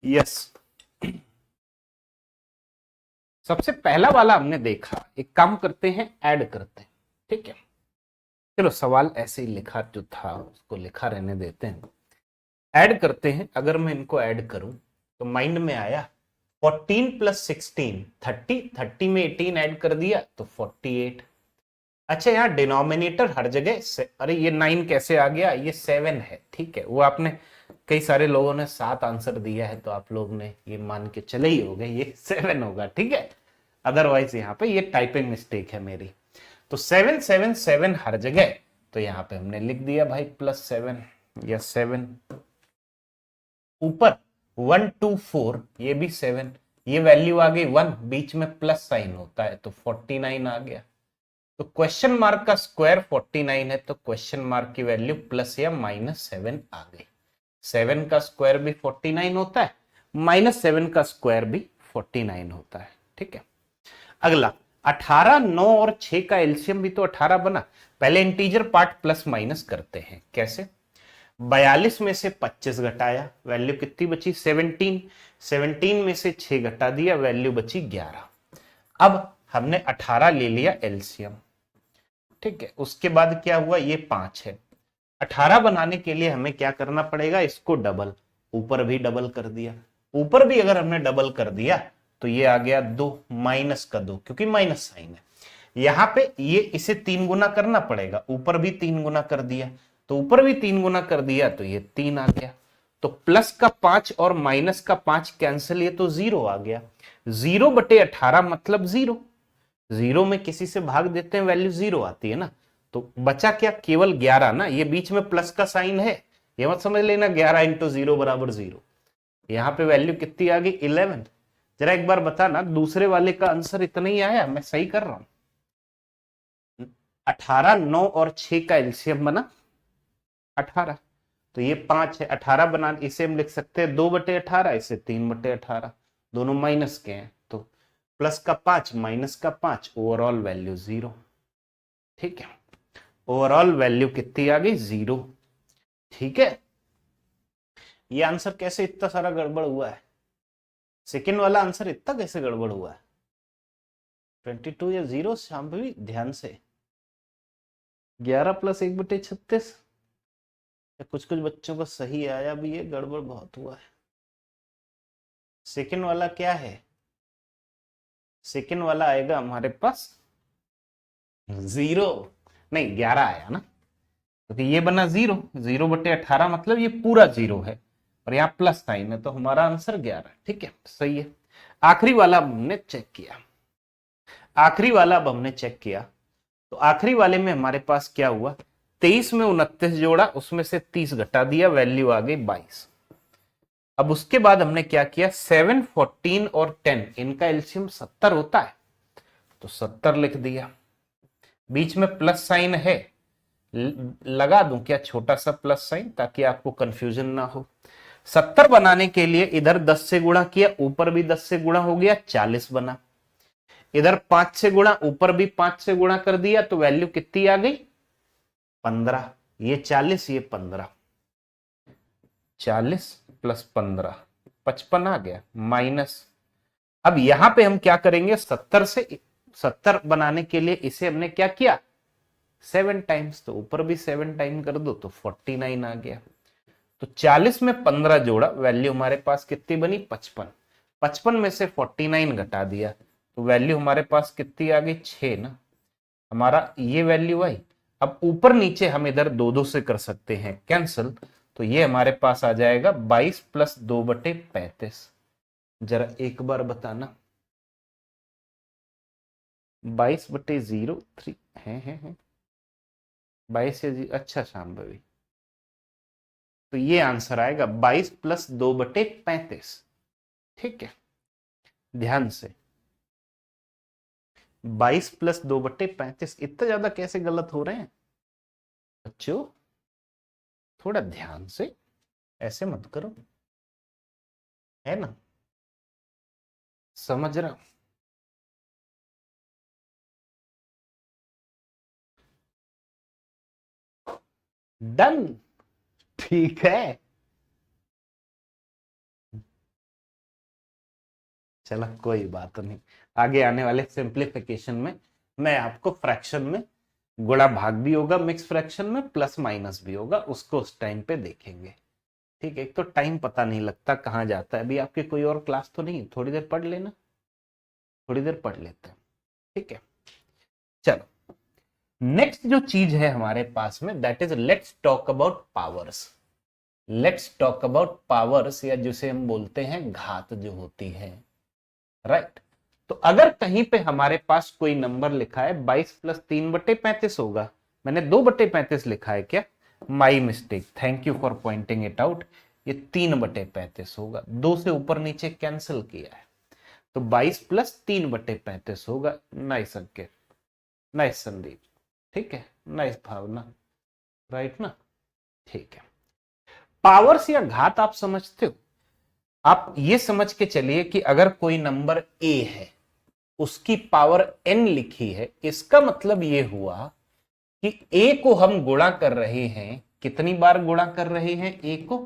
यस, सबसे पहला वाला हमने देखा, एक काम करते हैं, ऐड करते हैं, ठीक है। चलो सवाल ऐसे ही लिखा जो था उसको लिखा रहने देते हैं, ऐड करते हैं। अगर मैं इनको ऐड करूं तो माइंड में आया 14 प्लस 16 30, 30 में 18 ऐड कर दिया तो 48। अच्छा, यहाँ डिनोमिनेटर हर जगह अरे ये 9 कैसे आ गया, ये 7 है, ठीक है। वो आपने कई सारे लोगों ने 7 आंसर दिया है तो आप लोग ने ये मान के चले ही होगे ये 7 होगा, ठीक है। अदरवाइज यहाँ पे ये टाइपिंग मिस्टेक है मेरी। तो 7 7 7 हर जगह, तो यहाँ पे हमने लिख दिया भाई +7 या 7। ऊपर 1 2 4 ये भी 7, ये वैल्यू आ गई 1, बीच में प्लस साइन होता है तो 49 आ गया। तो क्वेश्चन मार्क का स्क्वायर 49 है, तो क्वेश्चन मार्क की वैल्यू प्लस या -7 आ गई। 7 का स्क्वायर भी 49 होता है, -7 का स्क्वायर भी 49 होता है, ठीक है। अगला 18, 9 और 6 का एलसीएम भी तो 18 बना। पहले इंटीजर पार्ट प्लस माइनस करते हैं, कैसे। 42 में से 25 घटाया, वैल्यू कितनी बची 17। 17 में से 6 घटा दिया, वैल्यू बची 11। अब हमने 18 ले लिया एलसीएम, ठीक है। उसके बाद क्या हुआ, ये 5 है। 18 बनाने के लिए हमें क्या करना पड़ेगा, इसको डबल, ऊपर भी डबल कर दिया। ऊपर भी अगर हमने डबल कर दिया तो ये आ गया 2, माइनस का 2 क्योंकि माइनस साइन है। यहां पे ये इसे 3 गुना करना पड़ेगा, ऊपर भी 3 गुना कर दिया, तो ऊपर भी 3 गुना कर दिया तो ये 3 आ गया। तो प्लस का 5 और माइनस का 5 कैंसिल, ये तो 0 आ गया। 0/18 मतलब 0। 0 में किसी से भाग देते हैं वैल्यू 0 आती है ना, तो बचा क्या, केवल 11 ना। ये बीच में प्लस का साइन है, ये मत समझ लेना 11 × 0 = 0। यहां पे वैल्यू कितनी आ गई 11। जरा एक बार बताना, दूसरे वाले का आंसर इतना ही आया, मैं सही कर रहा हूं। 18, 9 और 6 का एलसीएम बना 18, तो ये 5 है। 18 बना, इसे हम लिख सकते हैं 2/18, इसे 3/18, दोनों माइनस के हैं, तो प्लस का 5 माइनस का 5, ओवरऑल वैल्यू 0, ठीक है। ओवरऑल वैल्यू कितनी आ गई 0, ठीक है। ये आंसर कैसे इतना सारा गड़बड़ हुआ है, सेकंड वाला आंसर इतना कैसे गड़बड़ हुआ है। 22 या 0, शांभवी ध्यान से। 11 + 1/36, कुछ कुछ बच्चों को सही आया भी है, गड़बड़ बहुत हुआ है। सेकंड वाला क्या है, सेकंड वाला आएगा हमारे पास 0, नहीं 11 आया ना, क्योंकि ये बना 0, 0/18 मतलब ये पूरा 0 है, और यहाँ प्लस साइन है, तो हमारा आंसर 11, ठीक है, सही है। आखिरी वाला हमने चेक किया, आखिरी वाला अब हमने चेक किया, तो आखिरी वाले में हमारे पास क्या हुआ, 23 में 29 जोड़ा, उसमें से 30 घटा दिया, वैल्यू आ गई 22। अब उसके बाद हमने क्या किया, 7, 14 और 10 इनका एलसीएम 70 होता है, तो 70 लिख दिया। बीच में प्लस साइन है, लगा दूं क्या छोटा सा प्लस साइन, ताकि आपको कंफ्यूजन ना हो। 70 बनाने के लिए इधर 10 से गुणा किया, ऊपर भी 10 से गुणा हो गया, 40 बना। इधर 5 से गुणा, ऊपर भी 5 से गुणा कर दिया, तो वैल्यू कितनी आ गई 15। ये 40, ये 15, 40 + 15 55 आ गया, माइनस। अब यहां पे हम क्या करेंगे, 70 बनाने के लिए इसे हमने क्या किया 7 टाइम्स, तो ऊपर भी 7 टाइम कर दो तो 49 आ गया। तो 40 में 15 जोड़ा, वैल्यू हमारे पास कितनी बनी 55। 55 में से 49 घटा दिया, तो वैल्यू हमारे पास कितनी आ गई 6 ना, हमारा ये वैल्यू आई। अब ऊपर नीचे हम इधर 2 से कर सकते हैं कैंसिल, तो ये हमारे पास आ जाएगा 22 + 2/35। जरा एक बार बताना, 22/03 है 22 या अच्छा शांभवी, तो ये आंसर आएगा 22 + 2/35, ठीक है। ध्यान से, 22 + 2/35, इतना ज्यादा कैसे गलत हो रहे हैं बच्चों, थोड़ा ध्यान से, ऐसे मत करो, है ना, समझ रहा। डन, ठीक है। चलो कोई बात नहीं, आगे आने वाले सिंप्लीफिकेशन में मैं आपको फ्रैक्शन में गुणा भाग भी होगा, मिक्स फ्रैक्शन में प्लस माइनस भी होगा, उसको उस टाइम पे देखेंगे। ठीक है, एक तो टाइम पता नहीं लगता कहाँ जाता है। अभी आपकी कोई और क्लास तो नहीं, थोड़ी देर पढ़ लेना, थोड़ी देर पढ़ लेते हैं। ठीक है, चलो नेक्स्ट जो चीज है हमारे पास में, that is let's talk about powers. Let's talk about powers, या जिसे हम बोलते हैं घात जो होती है, राइट। तो अगर कहीं पे हमारे पास कोई नंबर लिखा है 22 प्लस 3/35 होगा, मैंने 2/35 लिखा है क्या, my mistake, thank you for pointing it out. ये 3/35 होगा, 2 से ऊपर नीचे कैंसिल किया है, तो 22 प्लस 3/35 होगा। नाइस अंकित, नाइस संदीप, ठीक है, नाइस भावना, राइट ना, ठीक है। पावर्स या घात आप समझते हो। आप ये समझ के चलिए कि अगर कोई नंबर ए है, उसकी पावर n लिखी है, इसका मतलब ये हुआ कि a को हम गुणा कर रहे हैं, कितनी बार गुणा कर रहे हैं a को,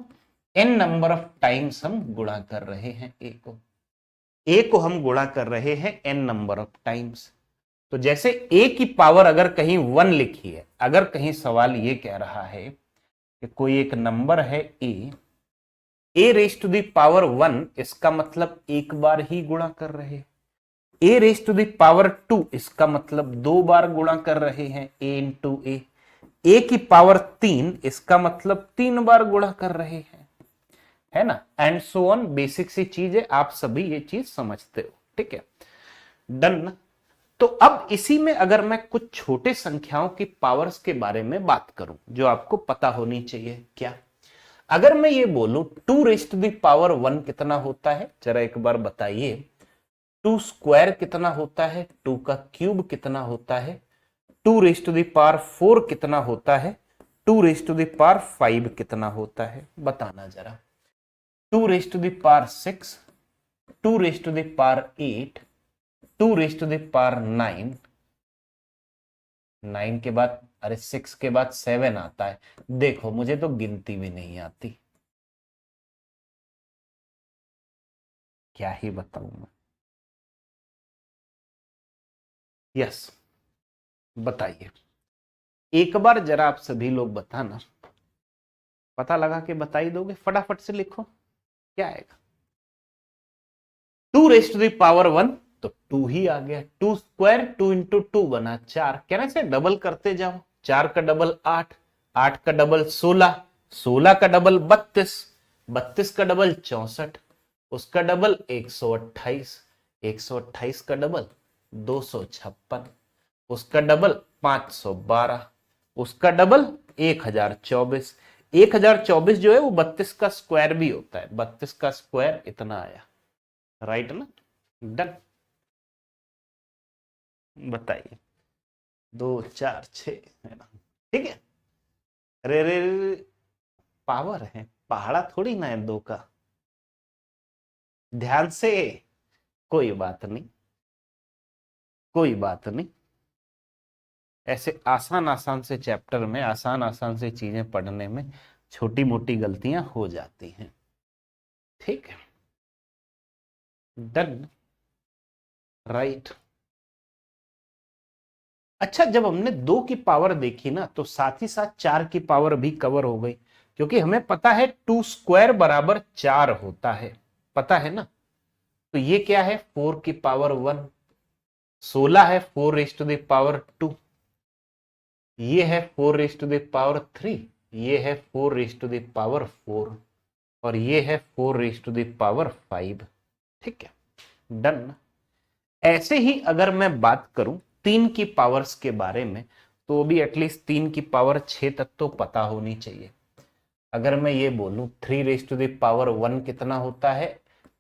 n नंबर ऑफ टाइम्स हम गुणा कर रहे हैं a को हम गुणा कर रहे हैं n नंबर ऑफ टाइम्स। तो जैसे a की पावर अगर कहीं 1 लिखी है, अगर कहीं सवाल ये कह रहा है कि कोई एक नंबर है a raise to the power 1, इसका मतलब एक बार ही गुणा कर रहे हैं। a raise to the power 2, इसका मतलब 2 बार गुणा कर रहे हैं, a इंटू a की पावर 3, इसका मतलब 3 बार गुणा कर रहे हैं, है ना, एंड सो ऑन। बेसिक सी चीज है, आप सभी ये चीज समझते हो, ठीक है, डन। तो अब इसी में अगर मैं कुछ छोटे संख्याओं की पावर्स के बारे में बात करूं जो आपको पता होनी चाहिए, क्या अगर मैं ये बोलूं 2 रेज टू द पावर 1 कितना होता है, जरा एक बार बताइए। 2 स्क्वायर कितना होता है, 2 का क्यूब कितना होता है, 2 रेज टू द पावर 4 कितना होता है, 2 रेज टू द पावर 5 कितना होता है, बताना जरा। 2 raise to the power 6, 2 raise to the power 8, 2 raise to the power 9, 9 के बाद, अरे 6 के बाद 7 आता है। देखो मुझे तो गिनती भी नहीं आती, क्या ही बताऊं मैं। यस, बताइए एक बार जरा आप सभी लोग बताना, पता लगा के बता ही दोगे, फटाफट से लिखो क्या आएगा। 2 रेज टू द पावर 1, तो 2 ही आ गया। 2 स्क्वायर, 2 इंटू 2 बना 4, कहने से डबल करते जाओ, 4 का डबल 8, 8 का डबल 16, 16 का डबल 32, 32 का डबल 64, उसका डबल 128, 128 का डबल 256, उसका डबल 512, उसका डबल 1024, 1024 जो है वो 32 का स्क्वायर भी होता है, 32 का स्क्वायर इतना आया, राइट ना, डन। बताइए 2 4 6 है ना, ठीक है। अरे रे रे, पावर है, पहाड़ा थोड़ी ना है 2 का, ध्यान से, कोई बात नहीं, कोई बात नहीं। ऐसे आसान आसान से चैप्टर में, आसान आसान से चीजें पढ़ने में छोटी मोटी गलतियां हो जाती हैं, ठीक है, डन, राइट। अच्छा, जब हमने 2 की पावर देखी ना, तो साथ ही साथ 4 की पावर भी कवर हो गई, क्योंकि हमें पता है 2 स्क्वायर बराबर 4 होता है, पता है ना। तो ये क्या है, 4 की पावर 1, 16 है 4 रेज टू द पावर 2, ये है 4 रेज टू द पावर 3, ये है 4 रेज टू द पावर 4, और ये है 4 रेज टू द पावर 5, ठीक है, डन। ऐसे ही अगर मैं बात करूं 3 की पावर्स के बारे में, तो भी एटलीस्ट 3 की पावर 6 तक तो पता होनी चाहिए। अगर मैं ये बोलूं 3 रेज टू द पावर 1 कितना होता है,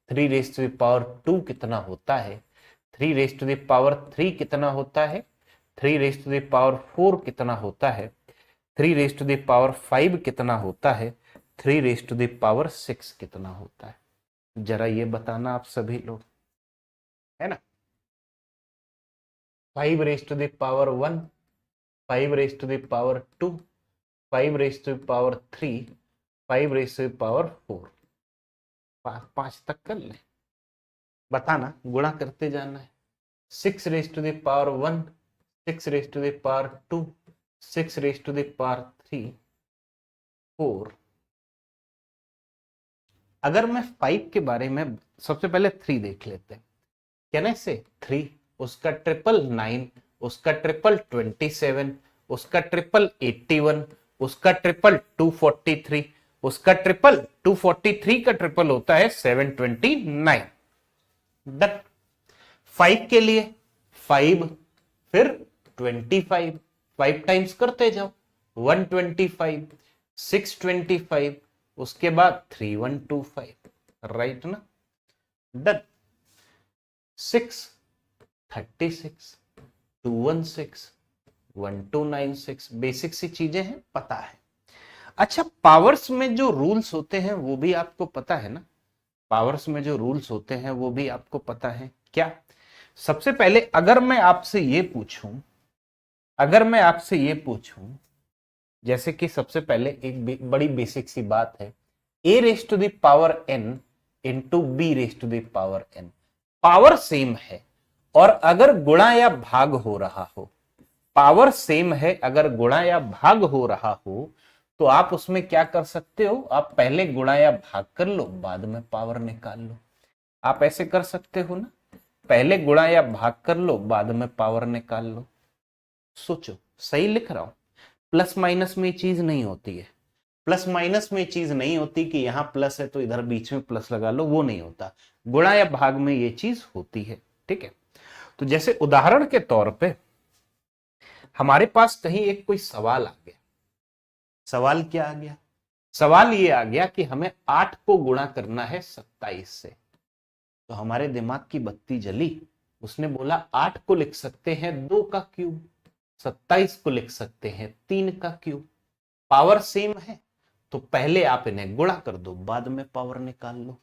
3 रेज टू द पावर 2 कितना होता है, 3 रेज टू द पावर 3 कितना होता है, 3 रेज टू द पावर 4 कितना होता है, 3 रेज टू द पावर 5 कितना होता है, 3 रेज टू द पावर 6 कितना होता है, जरा ये बताना आप सभी लोग, है ना। 5 raise to the power 1, 5 raise to the power 2, 5 raise to power 3, 5 raise to power 4, 5 तक कर ले, बताना, गुणा करते जाना है। 6 raise to the power 1, 6 raise to the power 2, 6 raise to the power 3, 4। अगर मैं 5 के बारे में सबसे पहले 3 देख लेते हैं, क्या ना, इससे 3, उसका ट्रिपल 9, उसका ट्रिपल 27, उसका ट्रिपल 81, उसका ट्रिपल 243, उसका ट्रिपल 243 का ट्रिपल होता है 729। डन। 5 के लिए 5 फिर 25, 5 टाइम्स करते जाओ, 125, 625, उसके बाद 3125, राइट ना। डन। 6, 36, 216, 1296, बेसिक सी चीजें हैं, पता है। अच्छा, पावर्स में जो रूल्स होते हैं वो भी आपको पता है ना, पावर्स में जो रूल्स होते हैं वो भी आपको पता है क्या। सबसे पहले अगर मैं आपसे ये पूछूं, जैसे कि सबसे पहले एक बड़ी बेसिक सी बात है, a raise to the power n into b raise to the power n, power same है और अगर गुणा या भाग हो रहा हो, पावर सेम है अगर गुणा या भाग हो रहा हो, तो आप उसमें क्या कर सकते हो, आप पहले गुणा या भाग कर लो, बाद में पावर निकाल लो। आप ऐसे कर सकते हो ना, पहले गुणा या भाग कर लो, बाद में पावर निकाल लो। सोचो, सही लिख रहा हूं? प्लस माइनस में चीज नहीं होती है, प्लस माइनस में चीज नहीं होती कि यहां प्लस है तो इधर बीच में प्लस लगा लो, वो नहीं होता। गुणा या भाग में ये चीज होती है, ठीक है। तो जैसे उदाहरण के तौर पे हमारे पास कहीं एक कोई सवाल आ गया, सवाल क्या आ गया, सवाल ये आ गया कि हमें 8 को गुणा करना है 27 से। तो हमारे दिमाग की बत्ती जली, उसने बोला 8 को लिख सकते हैं 2 का क्यूब, 27 को लिख सकते हैं 3 का क्यूब, पावर सेम है, तो पहले आप इन्हें गुणा कर दो, बाद में पावर निकाल लो।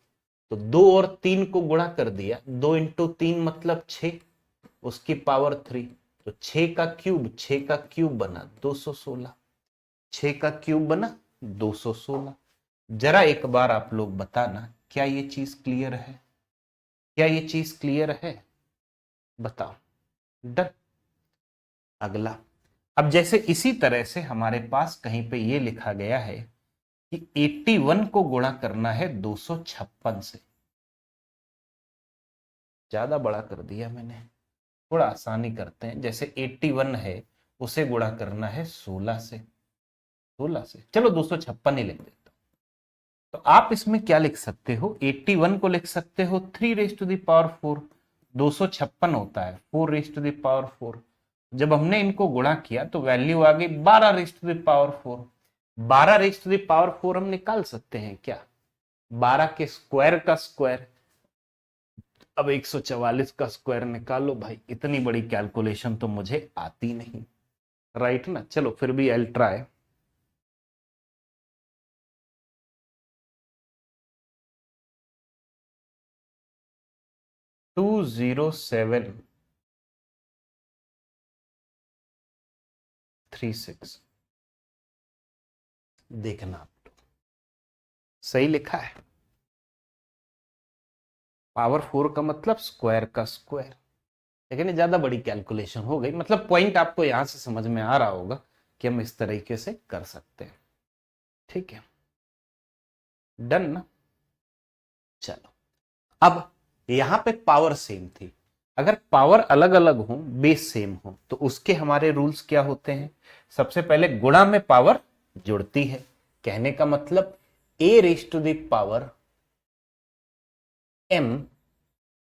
तो 2 और 3 को गुणा कर दिया, 2 इंटू 3 मतलब 6, उसकी पावर 3, तो 6 का क्यूब बना 216, 6 का क्यूब बना 216। जरा एक बार आप लोग बताना, क्या ये चीज क्लियर है, क्या ये चीज क्लियर है, बताओ। डन। अगला, अब जैसे इसी तरह से हमारे पास कहीं पे ये लिखा गया है कि 81 को गुणा करना है 256 से, ज्यादा बड़ा कर दिया मैंने, थोड़ा आसानी करते हैं। जैसे 81 है, उसे गुणा करना है 16 से, 16 से, चलो 256 ही लिख देता हूं। तो आप इसमें क्या लिख सकते हो, 81 को लिख सकते हो 3 रेज टू द पावर 4, 256 होता है 4 रेज टू द पावर 4। जब हमने इनको गुणा किया तो वैल्यू आ गई 12 raise to the power 4। 12 raise to the power 4 हम निकाल सकते हैं क्या, 12 के स्क्वायर का स्क्वायर। अब 144 का स्क्वायर निकालो भाई, इतनी बड़ी कैलकुलेशन तो मुझे आती नहीं, राइट ना। चलो फिर भी आई ट्राई। टू 0736, देखना आप तो सही लिखा है, पावर 4 का मतलब स्क्वायर का स्क्वायर, लेकिन ज्यादा बड़ी कैलकुलेशन हो गई। मतलब पॉइंट आपको यहां से समझ में आ रहा होगा कि हम इस तरीके से कर सकते हैं, ठीक है। डन ना। चलो, अब यहां पे पावर सेम थी, अगर पावर अलग अलग हो, बेस सेम हो, तो उसके हमारे रूल्स क्या होते हैं। सबसे पहले गुणा में पावर जुड़ती है, कहने का मतलब a raise to the power m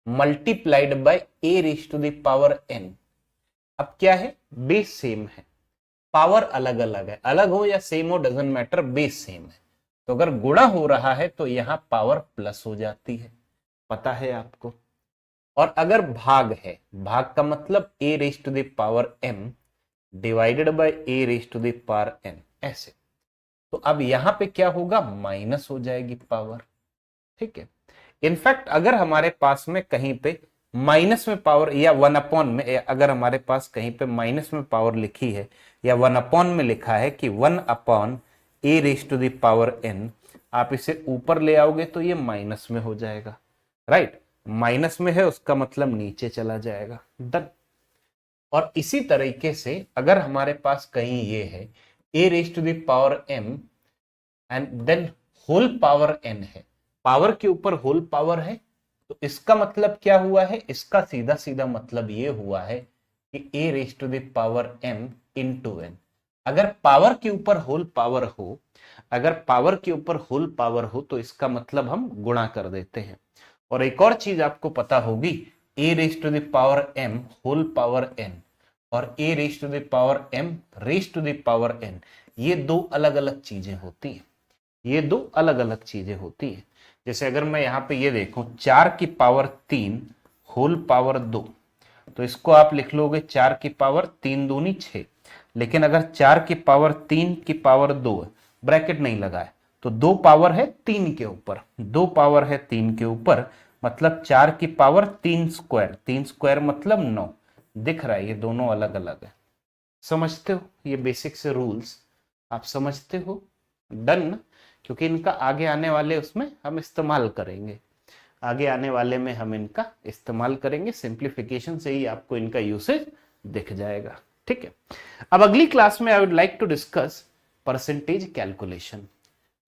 multiplied by a raise to the power n। अब क्या है, बेस सेम है, पावर अलग अलग है, अलग हो या सेम हो डजंट मैटर, बेस सेम है। तो अगर गुणा हो रहा है तो यहां पावर प्लस हो जाती है, पता है आपको। और अगर भाग है, भाग का मतलब a raise to the power m divided by a raise to the power n, ऐसे। तो अब यहां पे क्या होगा, माइनस हो जाएगी पावर, ठीक है। इनफैक्ट अगर हमारे पास में कहीं पे माइनस में पावर या 1 में, अगर हमारे पास कहीं पे माइनस में पावर लिखी है या 1 में लिखा है कि 1/a⁻n, आप इसे ऊपर ले आओगे तो ये माइनस में हो जाएगा, राइट। माइनस में है उसका मतलब नीचे चला जाएगा, डन। और इसी तरीके से अगर हमारे पास कहीं ये है a⁻m and then whole power n है, पावर के ऊपर होल पावर है, तो इसका मतलब क्या हुआ है, इसका सीधा सीधा मतलब ये हुआ है कि a⁻m इंटू n। अगर पावर के ऊपर होल पावर हो, अगर पावर के ऊपर होल पावर हो तो इसका मतलब हम गुणा कर देते हैं। और एक और चीज आपको पता होगी, a⁻m होल पावर n और a⁻m⁻n, ये दो अलग अलग चीजें होती हैं, ये दो अलग अलग चीजें होती हैं। जैसे अगर मैं यहाँ पे ये देखूं 4 की पावर 3 होल पावर 2, तो इसको आप लिख लोगे 4 की पावर 3 दूनी 6। लेकिन अगर 4 की पावर 3 की पावर 2 है, ब्रैकेट नहीं लगा है, तो 2 पावर है 3 के ऊपर, 2 पावर है 3 के ऊपर, मतलब 4 की पावर 3 स्क्वायर, 3 स्क्वायर मतलब 9। दिख रहा है ये दोनों अलग अलग है, समझते हो, ये बेसिक से रूल्स आप समझते हो, डन। क्योंकि इनका आगे आने वाले उसमें हम इस्तेमाल करेंगे, आगे आने वाले में हम इनका इस्तेमाल करेंगे, सिंप्लीफिकेशन से ही आपको इनका यूसेज दिख जाएगा, ठीक है। अब अगली क्लास में I would like to discuss percentage calculation,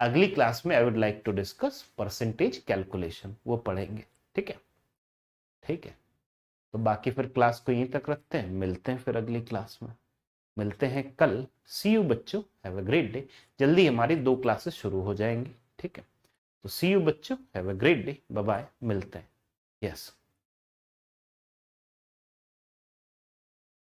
अगली क्लास में I would like to discuss percentage calculation, वो पढ़ेंगे, ठीक है, ठीक है। तो बाकी फिर क्लास को यहीं तक रखते हैं, मिलते हैं फिर अगली क्लास में, मिलते हैं कल। सी यू बच्चों, हैव अ ग्रेट डे। जल्दी हमारी 2 क्लासेस शुरू हो जाएंगी, ठीक है। तो सी यू बच्चों, have a great day, bye bye, मिलते हैं, यस।